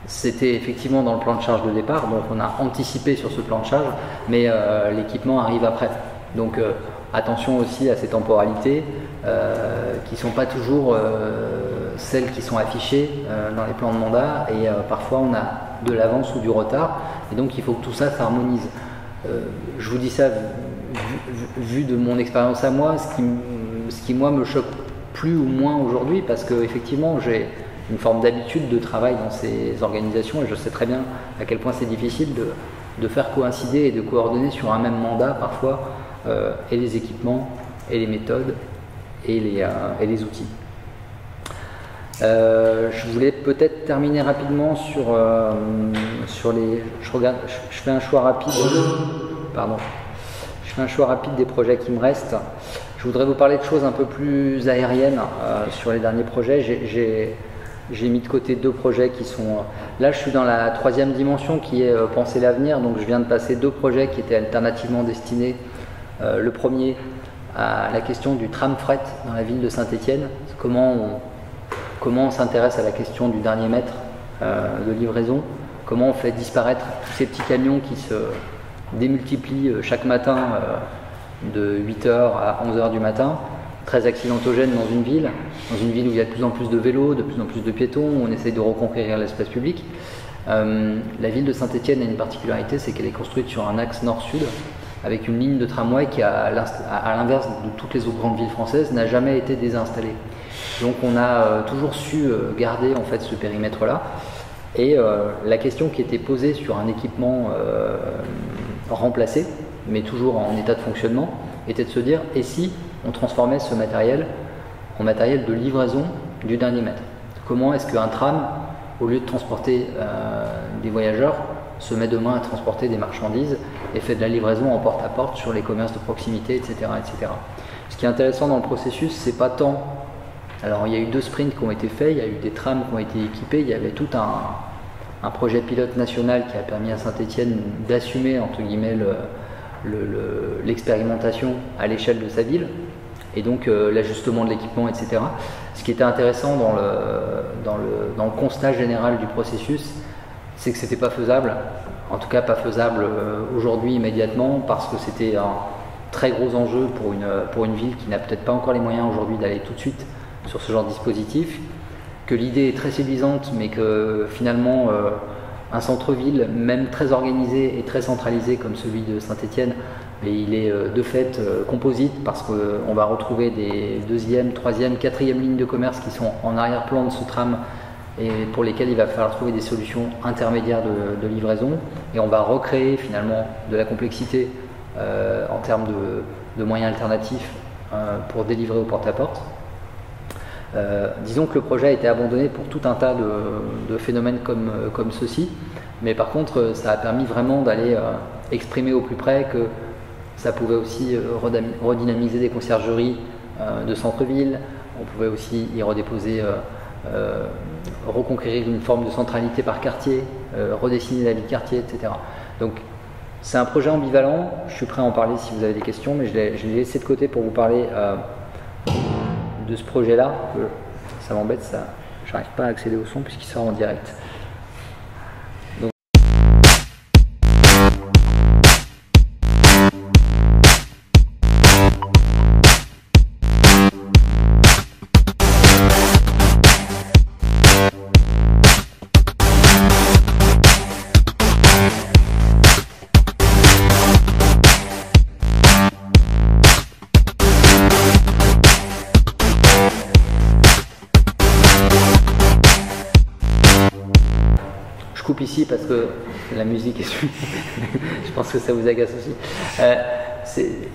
c'était effectivement dans le plan de charge de départ, donc on a anticipé sur ce plan de charge, mais l'équipement arrive après. Donc attention aussi à ces temporalités qui ne sont pas toujours celles qui sont affichées dans les plans de mandat, et parfois on a de l'avance ou du retard, et donc il faut que tout ça s'harmonise. Je vous dis ça vu de mon expérience à moi, ce qui moi me choque plus ou moins aujourd'hui, parce que effectivement j'ai une forme d'habitude de travail dans ces organisations, et je sais très bien à quel point c'est difficile de faire coïncider et de coordonner sur un même mandat parfois et les équipements et les méthodes et les outils. Je voulais peut-être terminer rapidement sur les. Je fais un choix rapide. Pardon. Je fais un choix rapide des projets qui me restent. Je voudrais vous parler de choses un peu plus aériennes sur les derniers projets. J'ai mis de côté 2 projets qui sont... Là, je suis dans la 3e dimension qui est penser l'avenir. Donc, je viens de passer 2 projets qui étaient alternativement destinés. Le premier à la question du tram fret dans la ville de Saint-Étienne. Comment on s'intéresse à la question du dernier mètre de livraison. Comment on fait disparaître tous ces petits camions qui se démultiplient chaque matin de 8h à 11h du matin, très accidentogène dans une ville où il y a de plus en plus de vélos, de plus en plus de piétons, où on essaye de reconquérir l'espace public. La ville de Saint-Étienne a une particularité, c'est qu'elle est construite sur un axe nord-sud, avec une ligne de tramway qui, à l'inverse de toutes les autres grandes villes françaises, n'a jamais été désinstallée. Donc on a toujours su garder en fait ce périmètre-là. Et la question qui était posée sur un équipement remplacé, mais toujours en état de fonctionnement, était de se dire, et si on transformait ce matériel en matériel de livraison du dernier mètre? Comment est-ce qu'un tram, au lieu de transporter des voyageurs, se met demain à transporter des marchandises et fait de la livraison en porte-à-porte sur les commerces de proximité, etc., etc. Ce qui est intéressant dans le processus, c'est pas tant... Alors il y a eu 2 sprints qui ont été faits, il y a eu des trams qui ont été équipés, il y avait tout un projet pilote national qui a permis à Saint-Étienne d'assumer, entre guillemets, l'expérimentation à l'échelle de sa ville, et donc l'ajustement de l'équipement, etc. Ce qui était intéressant dans le constat général du processus, c'est que c'était pas faisable, en tout cas pas faisable aujourd'hui immédiatement, parce que c'était un très gros enjeu pour une ville qui n'a peut-être pas encore les moyens aujourd'hui d'aller tout de suite sur ce genre de dispositif, que l'idée est très séduisante, mais que finalement un centre-ville, même très organisé et très centralisé comme celui de Saint-Étienne, mais il est de fait composite, parce qu'on va retrouver des 2e, 3e, 4e lignes de commerce qui sont en arrière-plan de ce tram et pour lesquelles il va falloir trouver des solutions intermédiaires de livraison, et on va recréer finalement de la complexité en termes de moyens alternatifs pour délivrer au porte-à-porte. Disons que le projet a été abandonné pour tout un tas de phénomènes comme ceci, mais par contre ça a permis vraiment d'aller exprimer au plus près que ça pouvait aussi redynamiser des conciergeries de centre-ville, on pouvait aussi y redéposer, reconquérir une forme de centralité par quartier, redessiner la vie de quartier, etc. Donc c'est un projet ambivalent, je suis prêt à en parler si vous avez des questions, mais je l'ai laissé de côté pour vous parler de ce projet-là. Ça m'embête, ça, j'arrive pas à accéder au son puisqu'il sort en direct. Je coupe ici parce que la musique est suivie. Je pense que ça vous agace aussi.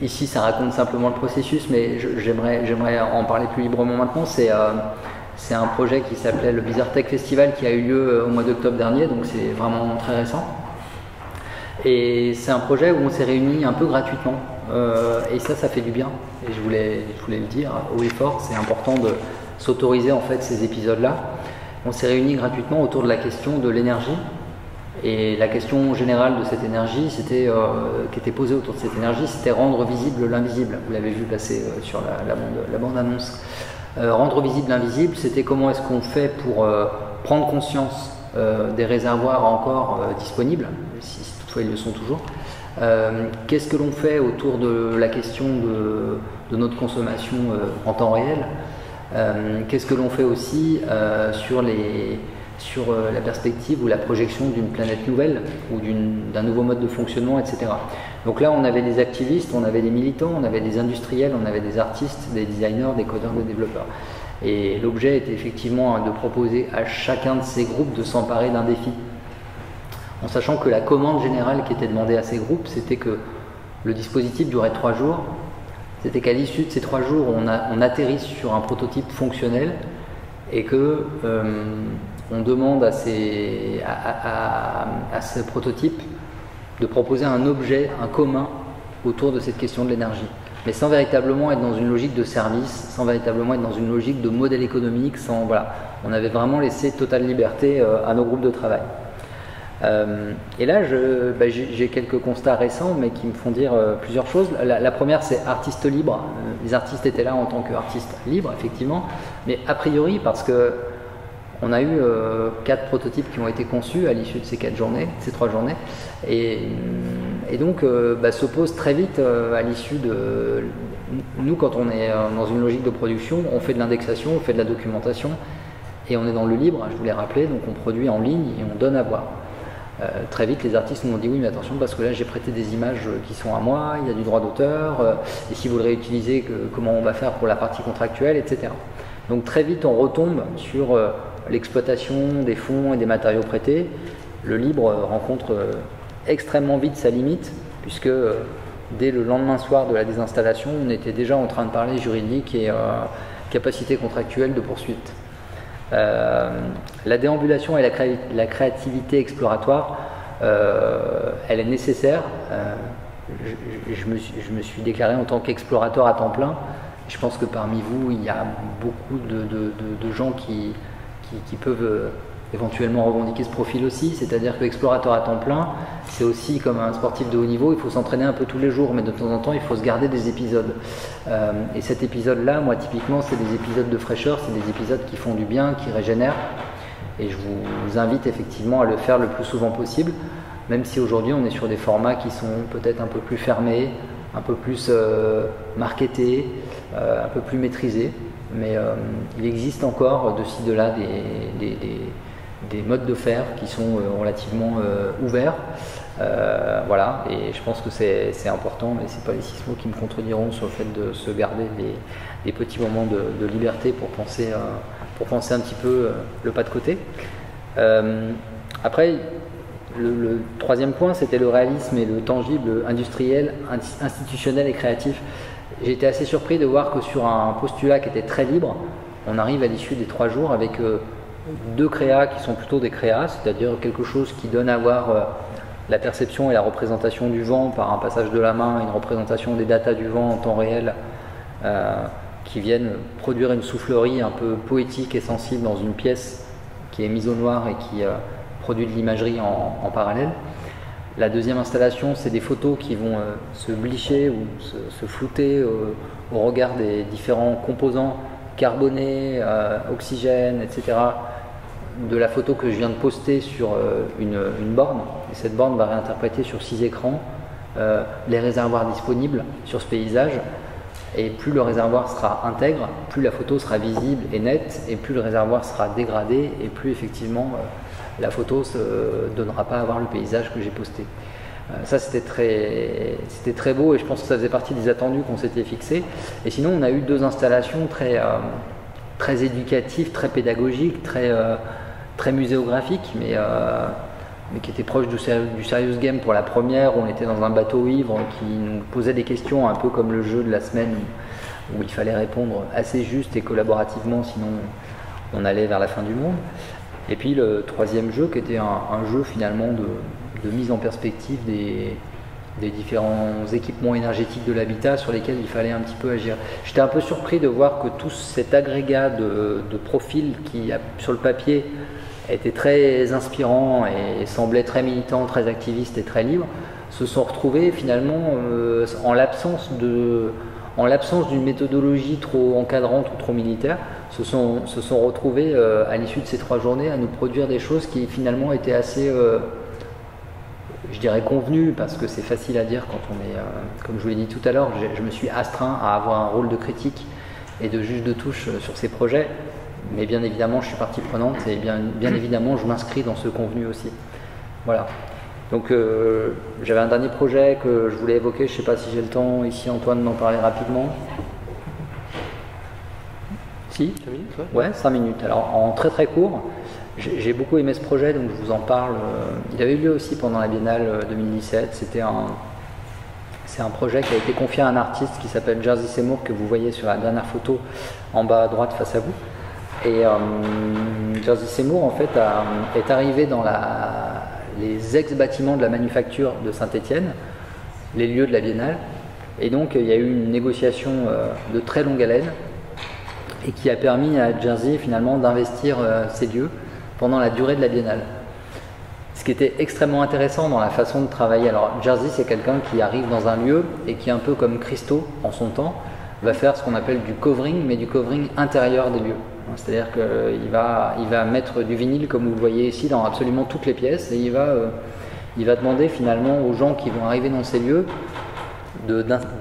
Ici, ça raconte simplement le processus, mais j'aimerais en parler plus librement maintenant. C'est un projet qui s'appelait le Bizarre Tech Festival, qui a eu lieu au mois d'octobre dernier, donc c'est vraiment très récent. Et c'est un projet où on s'est réunis un peu gratuitement, et ça fait du bien. Et je voulais le dire haut et fort, c'est important de s'autoriser en fait ces épisodes-là. On s'est réunis gratuitement autour de la question de l'énergie, et la question générale de cette énergie, qui était posée autour de cette énergie, c'était rendre visible l'invisible. Vous l'avez vu passer sur la bande-annonce. Rendre visible l'invisible, c'était comment est-ce qu'on fait pour prendre conscience des réservoirs encore disponibles, si toutefois ils le sont toujours. Qu'est-ce que l'on fait autour de la question de notre consommation en temps réel? Qu'est-ce que l'on fait aussi sur la perspective ou la projection d'une planète nouvelle ou d'un nouveau mode de fonctionnement, etc. Donc là, on avait des activistes, on avait des militants, on avait des industriels, on avait des artistes, des designers, des codeurs, des développeurs. Et l'objet était effectivement de proposer à chacun de ces groupes de s'emparer d'un défi. En sachant que la commande générale qui était demandée à ces groupes, c'était que le dispositif durait 3 jours. C'était qu'à l'issue de ces 3 jours, on atterrisse sur un prototype fonctionnel et que on demande à ce prototype de proposer un objet, un commun autour de cette question de l'énergie. mais sans véritablement être dans une logique de service, sans véritablement être dans une logique de modèle économique. Voilà. On avait vraiment laissé totale liberté à nos groupes de travail. Et là, j'ai quelques constats récents, mais qui me font dire plusieurs choses. La première, c'est artistes libres. Les artistes étaient là en tant qu'artistes libres, effectivement, mais a priori parce que on a eu 4 prototypes qui ont été conçus à l'issue de ces 3 journées, et donc se pose très vite à l'issue de... Nous, quand on est dans une logique de production, on fait de l'indexation, on fait de la documentation, et on est dans le libre, je vous l'ai rappelé, donc on produit en ligne et on donne à voir. Très vite, les artistes nous ont dit oui, mais attention, parce que là j'ai prêté des images qui sont à moi, il y a du droit d'auteur, et si vous le réutilisez, comment on va faire pour la partie contractuelle, etc. Donc très vite, on retombe sur l'exploitation des fonds et des matériaux prêtés. Le libre rencontre extrêmement vite sa limite, puisque dès le lendemain soir de la désinstallation, on était déjà en train de parler juridique et capacité contractuelle de poursuite. La déambulation et la créativité exploratoire, elle est nécessaire. Je me suis déclaré en tant qu'explorateur à temps plein. Je pense que parmi vous, il y a beaucoup de gens qui peuvent éventuellement revendiquer ce profil aussi, c'est-à-dire que explorateur à temps plein, c'est aussi comme un sportif de haut niveau, il faut s'entraîner un peu tous les jours, mais de temps en temps il faut se garder des épisodes. Et cet épisode-là, moi typiquement, c'est des épisodes de fraîcheur, c'est des épisodes qui font du bien, qui régénèrent, et je vous invite effectivement à le faire le plus souvent possible, même si aujourd'hui on est sur des formats qui sont peut-être un peu plus fermés, un peu plus marketés, un peu plus maîtrisés, mais il existe encore de ci, de là des modes de faire qui sont relativement ouverts. Voilà, et je pense que c'est important, mais c'est pas les sismos qui me contrediront sur le fait de se garder des petits moments de liberté pour penser un petit peu le pas de côté. Après, le troisième point, c'était le réalisme et le tangible industriel, institutionnel et créatif. J'ai été assez surpris de voir que sur un postulat qui était très libre, on arrive à l'issue des 3 jours avec 2 créas qui sont plutôt des créas, c'est-à-dire quelque chose qui donne à voir la perception et la représentation du vent par un passage de la main, une représentation des datas du vent en temps réel, qui viennent produire une soufflerie un peu poétique et sensible dans une pièce qui est mise au noir et qui produit de l'imagerie en parallèle. La deuxième installation, c'est des photos qui vont se blicher ou se flouter au regard des différents composants carbonés, oxygène, etc. de la photo que je viens de poster sur une borne. Et cette borne va réinterpréter sur 6 écrans les réservoirs disponibles sur ce paysage. Et plus le réservoir sera intègre, plus la photo sera visible et nette, et plus le réservoir sera dégradé, et plus effectivement la photo ne donnera pas à voir le paysage que j'ai posté. Ça c'était très beau, et je pense que ça faisait partie des attendus qu'on s'était fixés. Et sinon on a eu 2 installations très éducatives, très pédagogiques, très muséographiques, mais qui étaient proches du serious game. Pour la première, on était dans un bateau ivre qui nous posait des questions un peu comme le jeu de la semaine où il fallait répondre assez juste et collaborativement, sinon on allait vers la fin du monde. Et puis le troisième jeu qui était un jeu finalement de mise en perspective des différents équipements énergétiques de l'habitat sur lesquels il fallait un petit peu agir. J'étais un peu surpris de voir que tout cet agrégat de profils qui, sur le papier, était très inspirant et semblait très militant, très activiste et très libre, se sont retrouvés finalement en l'absence d'une méthodologie trop encadrante ou trop militaire, se sont retrouvés à l'issue de ces 3 journées à nous produire des choses qui finalement étaient assez, je dirais, convenues, parce que c'est facile à dire quand on est, comme je vous l'ai dit tout à l'heure, je me suis astreint à avoir un rôle de critique et de juge de touche sur ces projets, mais bien évidemment je suis partie prenante et bien évidemment je m'inscris dans ce convenu aussi. Voilà. Donc j'avais un dernier projet que je voulais évoquer, je ne sais pas si j'ai le temps ici, Antoine, d'en parler rapidement. Si 5 minutes, ouais, 5 minutes. Alors en très très court, j'ai beaucoup aimé ce projet, donc je vous en parle. Il avait eu lieu aussi pendant la Biennale 2017. C'est un projet qui a été confié à un artiste qui s'appelle Jerzy Seymour, que vous voyez sur la dernière photo en bas à droite face à vous. Et Jerzy Seymour en fait est arrivé dans les ex-bâtiments de la manufacture de Saint-Étienne, les lieux de la Biennale, Et donc il y a eu une négociation de très longue haleine et qui a permis à Jersey finalement d'investir ces lieux pendant la durée de la biennale. Ce qui était extrêmement intéressant dans la façon de travailler. Alors Jersey, c'est quelqu'un qui arrive dans un lieu et qui, un peu comme Christo en son temps, va faire ce qu'on appelle du covering, mais du covering intérieur des lieux. C'est-à-dire qu'il va mettre du vinyle, comme vous le voyez ici, dans absolument toutes les pièces, et il va demander finalement aux gens qui vont arriver dans ces lieux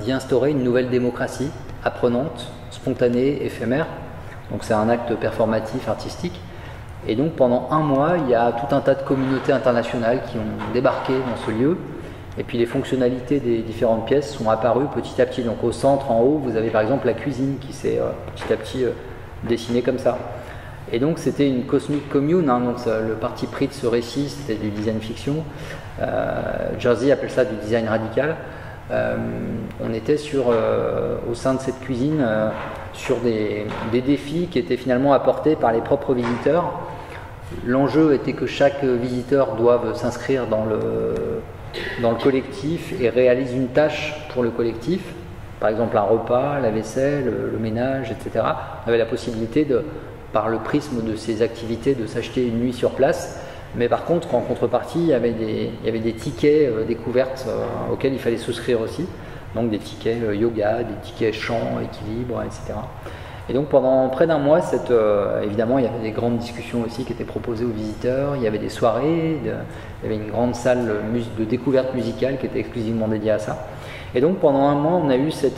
d'y instaurer une nouvelle démocratie apprenante, spontanée, éphémère. Donc c'est un acte performatif, artistique. Et donc pendant un mois, il y a tout un tas de communautés internationales qui ont débarqué dans ce lieu. Et puis les fonctionnalités des différentes pièces sont apparues petit à petit. Donc au centre, en haut, vous avez par exemple la cuisine qui s'est petit à petit dessinée comme ça. Et donc c'était une cosmic commune, hein, donc le parti pris de ce récit, c'était du design fiction. Jersey appelle ça du design radical. On était au sein de cette cuisine sur des défis qui étaient finalement apportés par les propres visiteurs. L'enjeu était que chaque visiteur doive s'inscrire dans le collectif et réalise une tâche pour le collectif, par exemple un repas, la vaisselle, le ménage, etc. On avait la possibilité par le prisme de ces activités, de s'acheter une nuit sur place. Mais par contre, en contrepartie, il y avait des tickets découvertes auxquels il fallait souscrire aussi. Donc des tickets yoga, des tickets chant, équilibre, etc. Et donc pendant près d'un mois, évidemment, il y avait des grandes discussions aussi qui étaient proposées aux visiteurs. Il y avait des soirées, il y avait une grande salle de découverte musicale qui était exclusivement dédiée à ça. Et donc pendant un mois, on a eu ce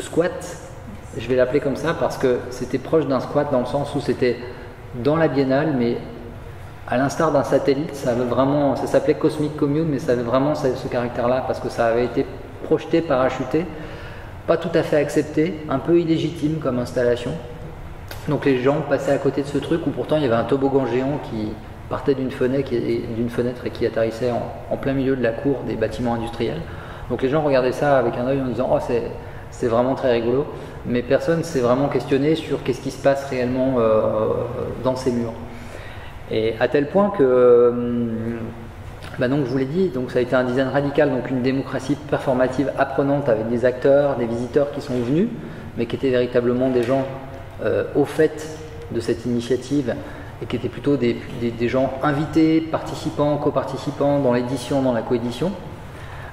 squat. Je vais l'appeler comme ça parce que c'était proche d'un squat dans le sens où c'était dans la biennale, mais à l'instar d'un satellite, ça s'appelait Cosmic Commune, mais ça avait vraiment ce caractère-là parce que ça avait été projeté, parachuté, pas tout à fait accepté, un peu illégitime comme installation. Donc les gens passaient à côté de ce truc où pourtant il y avait un toboggan géant qui partait d'une fenêtre et qui atterrissait en plein milieu de la cour des bâtiments industriels. Donc les gens regardaient ça avec un œil en disant « Oh, c'est vraiment très rigolo », mais personne s'est vraiment questionné sur qu'est-ce qui se passe réellement dans ces murs. Et à tel point que, donc je vous l'ai dit, donc ça a été un design radical, donc une démocratie performative apprenante avec des acteurs, des visiteurs qui sont venus, mais qui étaient véritablement des gens au fait de cette initiative et qui étaient plutôt des gens invités, participants, coparticipants dans l'édition, dans la coédition.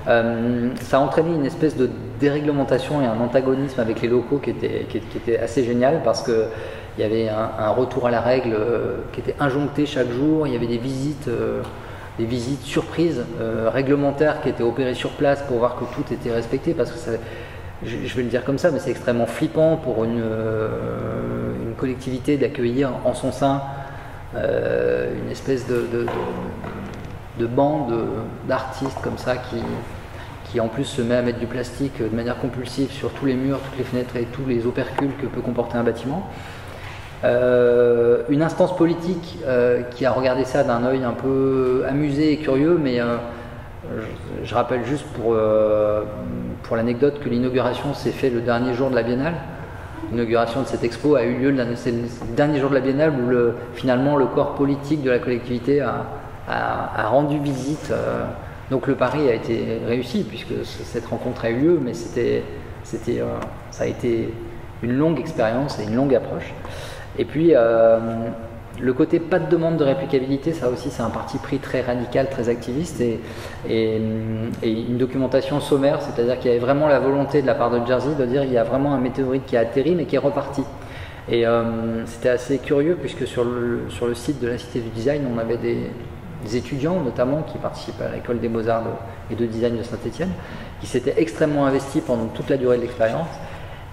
Ça a entraîné une espèce de déréglementation et un antagonisme avec les locaux qui était assez génial parce que il y avait un retour à la règle qui était injoncté chaque jour. Il y avait des visites surprises réglementaires qui étaient opérées sur place pour voir que tout était respecté parce que je vais le dire comme ça, mais c'est extrêmement flippant pour une collectivité d'accueillir en son sein une espèce de bande d'artistes comme ça qui en plus se met à mettre du plastique de manière compulsive sur tous les murs, toutes les fenêtres et tous les opercules que peut comporter un bâtiment. Une instance politique qui a regardé ça d'un œil un peu amusé et curieux, mais je rappelle juste pour l'anecdote que l'inauguration s'est faite le dernier jour de la Biennale. L'inauguration de cette expo a eu lieu c'est le dernier jour de la Biennale où finalement le corps politique de la collectivité a rendu visite. Donc le pari a été réussi puisque cette rencontre a eu lieu, mais ça a été une longue expérience et une longue approche. Et puis le côté pas de demande de réplicabilité, ça aussi c'est un parti pris très radical, très activiste et une documentation sommaire, c'est-à-dire qu'il y avait vraiment la volonté de la part de Jersey de dire il y a vraiment un météorite qui a atterri mais qui est reparti. Et c'était assez curieux puisque sur le site de la Cité du Design, on avait des étudiants notamment qui participaient à l'école des Beaux-Arts et de design de Saint-Étienne, qui s'étaient extrêmement investis pendant toute la durée de l'expérience.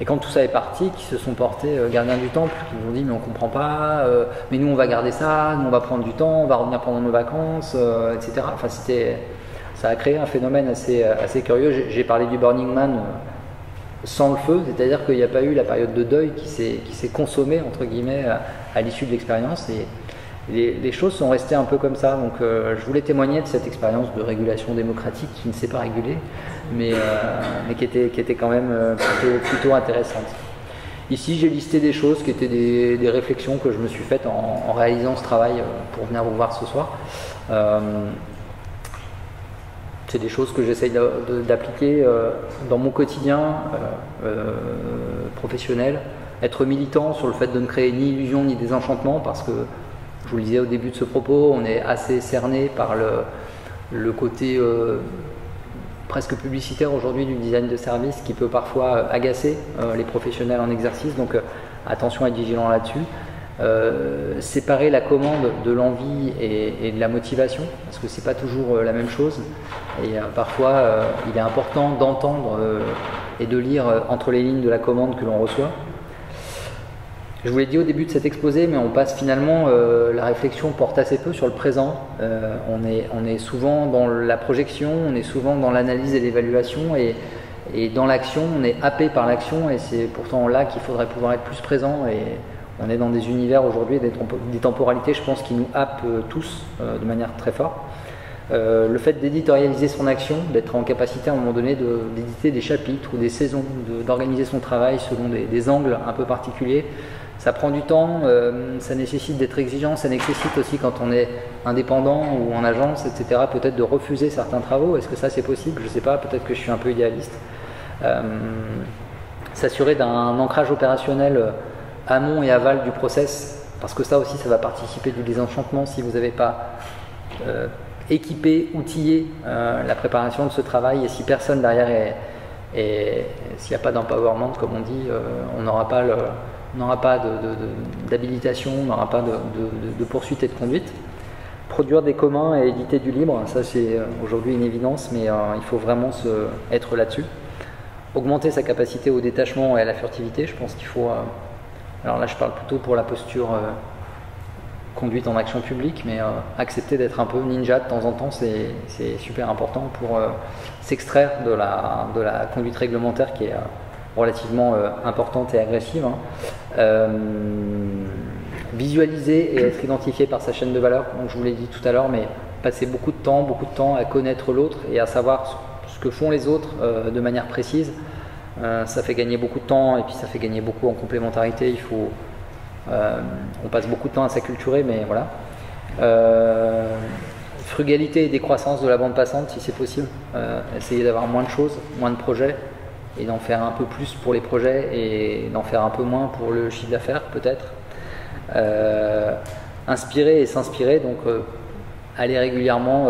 Et quand tout ça est parti, qui se sont portés gardiens du temple, qui nous ont dit mais on comprend pas, mais nous on va garder ça, nous on va prendre du temps, on va revenir pendant nos vacances, etc. Enfin ça a créé un phénomène assez curieux. J'ai parlé du Burning Man sans le feu, c'est-à-dire qu'il n'y a pas eu la période de deuil qui s'est consommée entre guillemets à l'issue de l'expérience et les choses sont restées un peu comme ça. Donc je voulais témoigner de cette expérience de régulation démocratique qui ne s'est pas régulée, mais qui était quand même plutôt intéressante. Ici j'ai listé des choses qui étaient des réflexions que je me suis faites en réalisant ce travail pour venir vous voir ce soir. C'est des choses que j'essaye d'appliquer dans mon quotidien professionnel. Être militant sur le fait de ne créer ni illusion ni désenchantement, parce que, je vous le disais au début de ce propos, on est assez cerné par le côté presque publicitaire aujourd'hui du design de service qui peut parfois agacer les professionnels en exercice, donc attention à être vigilant là-dessus. Séparer la commande de l'envie et de la motivation, parce que c'est pas toujours la même chose, et parfois il est important d'entendre et de lire entre les lignes de la commande que l'on reçoit. Je vous l'ai dit au début de cet exposé, mais on passe finalement, la réflexion porte assez peu sur le présent. On est souvent dans la projection, on est souvent dans l'analyse et l'évaluation, et dans l'action, on est happé par l'action, et c'est pourtant là qu'il faudrait pouvoir être plus présent. Et on est dans des univers aujourd'hui, des temporalités, je pense, qui nous happent tous de manière très forte. Le fait d'éditorialiser son action, d'être en capacité à un moment donné d'éditer des chapitres ou des saisons, d'organiser son travail selon des angles un peu particuliers, ça prend du temps, ça nécessite d'être exigeant, ça nécessite aussi, quand on est indépendant ou en agence, etc., peut-être de refuser certains travaux. Est-ce que ça c'est possible? Je ne sais pas, peut-être que je suis un peu idéaliste. S'assurer d'un ancrage opérationnel amont et aval du process, parce que ça aussi ça va participer du désenchantement si vous n'avez pas équipé, outillé la préparation de ce travail, et si personne derrière et s'il n'y a pas d'empowerment comme on dit, on n'aura pas d'habilitation, on n'aura pas de poursuite et de conduite. Produire des communs et éditer du libre, ça c'est aujourd'hui une évidence, mais il faut vraiment être là-dessus. Augmenter sa capacité au détachement et à la furtivité, je pense qu'il faut... alors là je parle plutôt pour la posture conduite en action publique, mais accepter d'être un peu ninja de temps en temps, c'est super important pour s'extraire de la conduite réglementaire qui est relativement importante et agressive. Visualiser et être identifié par sa chaîne de valeur, donc je vous l'ai dit tout à l'heure, mais passer beaucoup de temps à connaître l'autre et à savoir ce que font les autres de manière précise. Ça fait gagner beaucoup de temps, et puis ça fait gagner beaucoup en complémentarité. On passe beaucoup de temps à s'acculturer, mais voilà. Frugalité et décroissance de la bande passante si c'est possible. Essayer d'avoir moins de choses, moins de projets, et d'en faire un peu plus pour les projets et d'en faire un peu moins pour le chiffre d'affaires peut-être. Inspirer et s'inspirer, donc aller régulièrement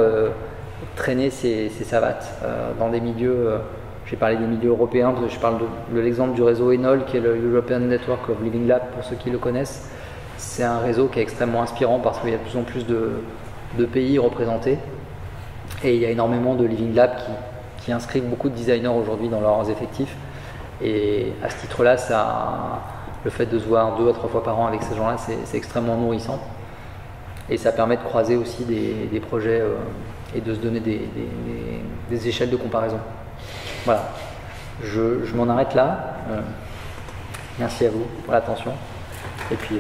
traîner ses savates dans des milieux. J'ai parlé des milieux européens, je parle de l'exemple du réseau ENOL, qui est le European Network of Living Lab, pour ceux qui le connaissent. C'est un réseau qui est extrêmement inspirant parce qu'il y a de plus en plus de pays représentés, et il y a énormément de Living Lab qui inscrivent beaucoup de designers aujourd'hui dans leurs effectifs, et à ce titre-là, le fait de se voir 2 à 3 fois par an avec ces gens-là, c'est extrêmement nourrissant, et ça permet de croiser aussi des projets et de se donner des échelles de comparaison. Voilà, je m'en arrête là. Merci à vous pour l'attention, et puis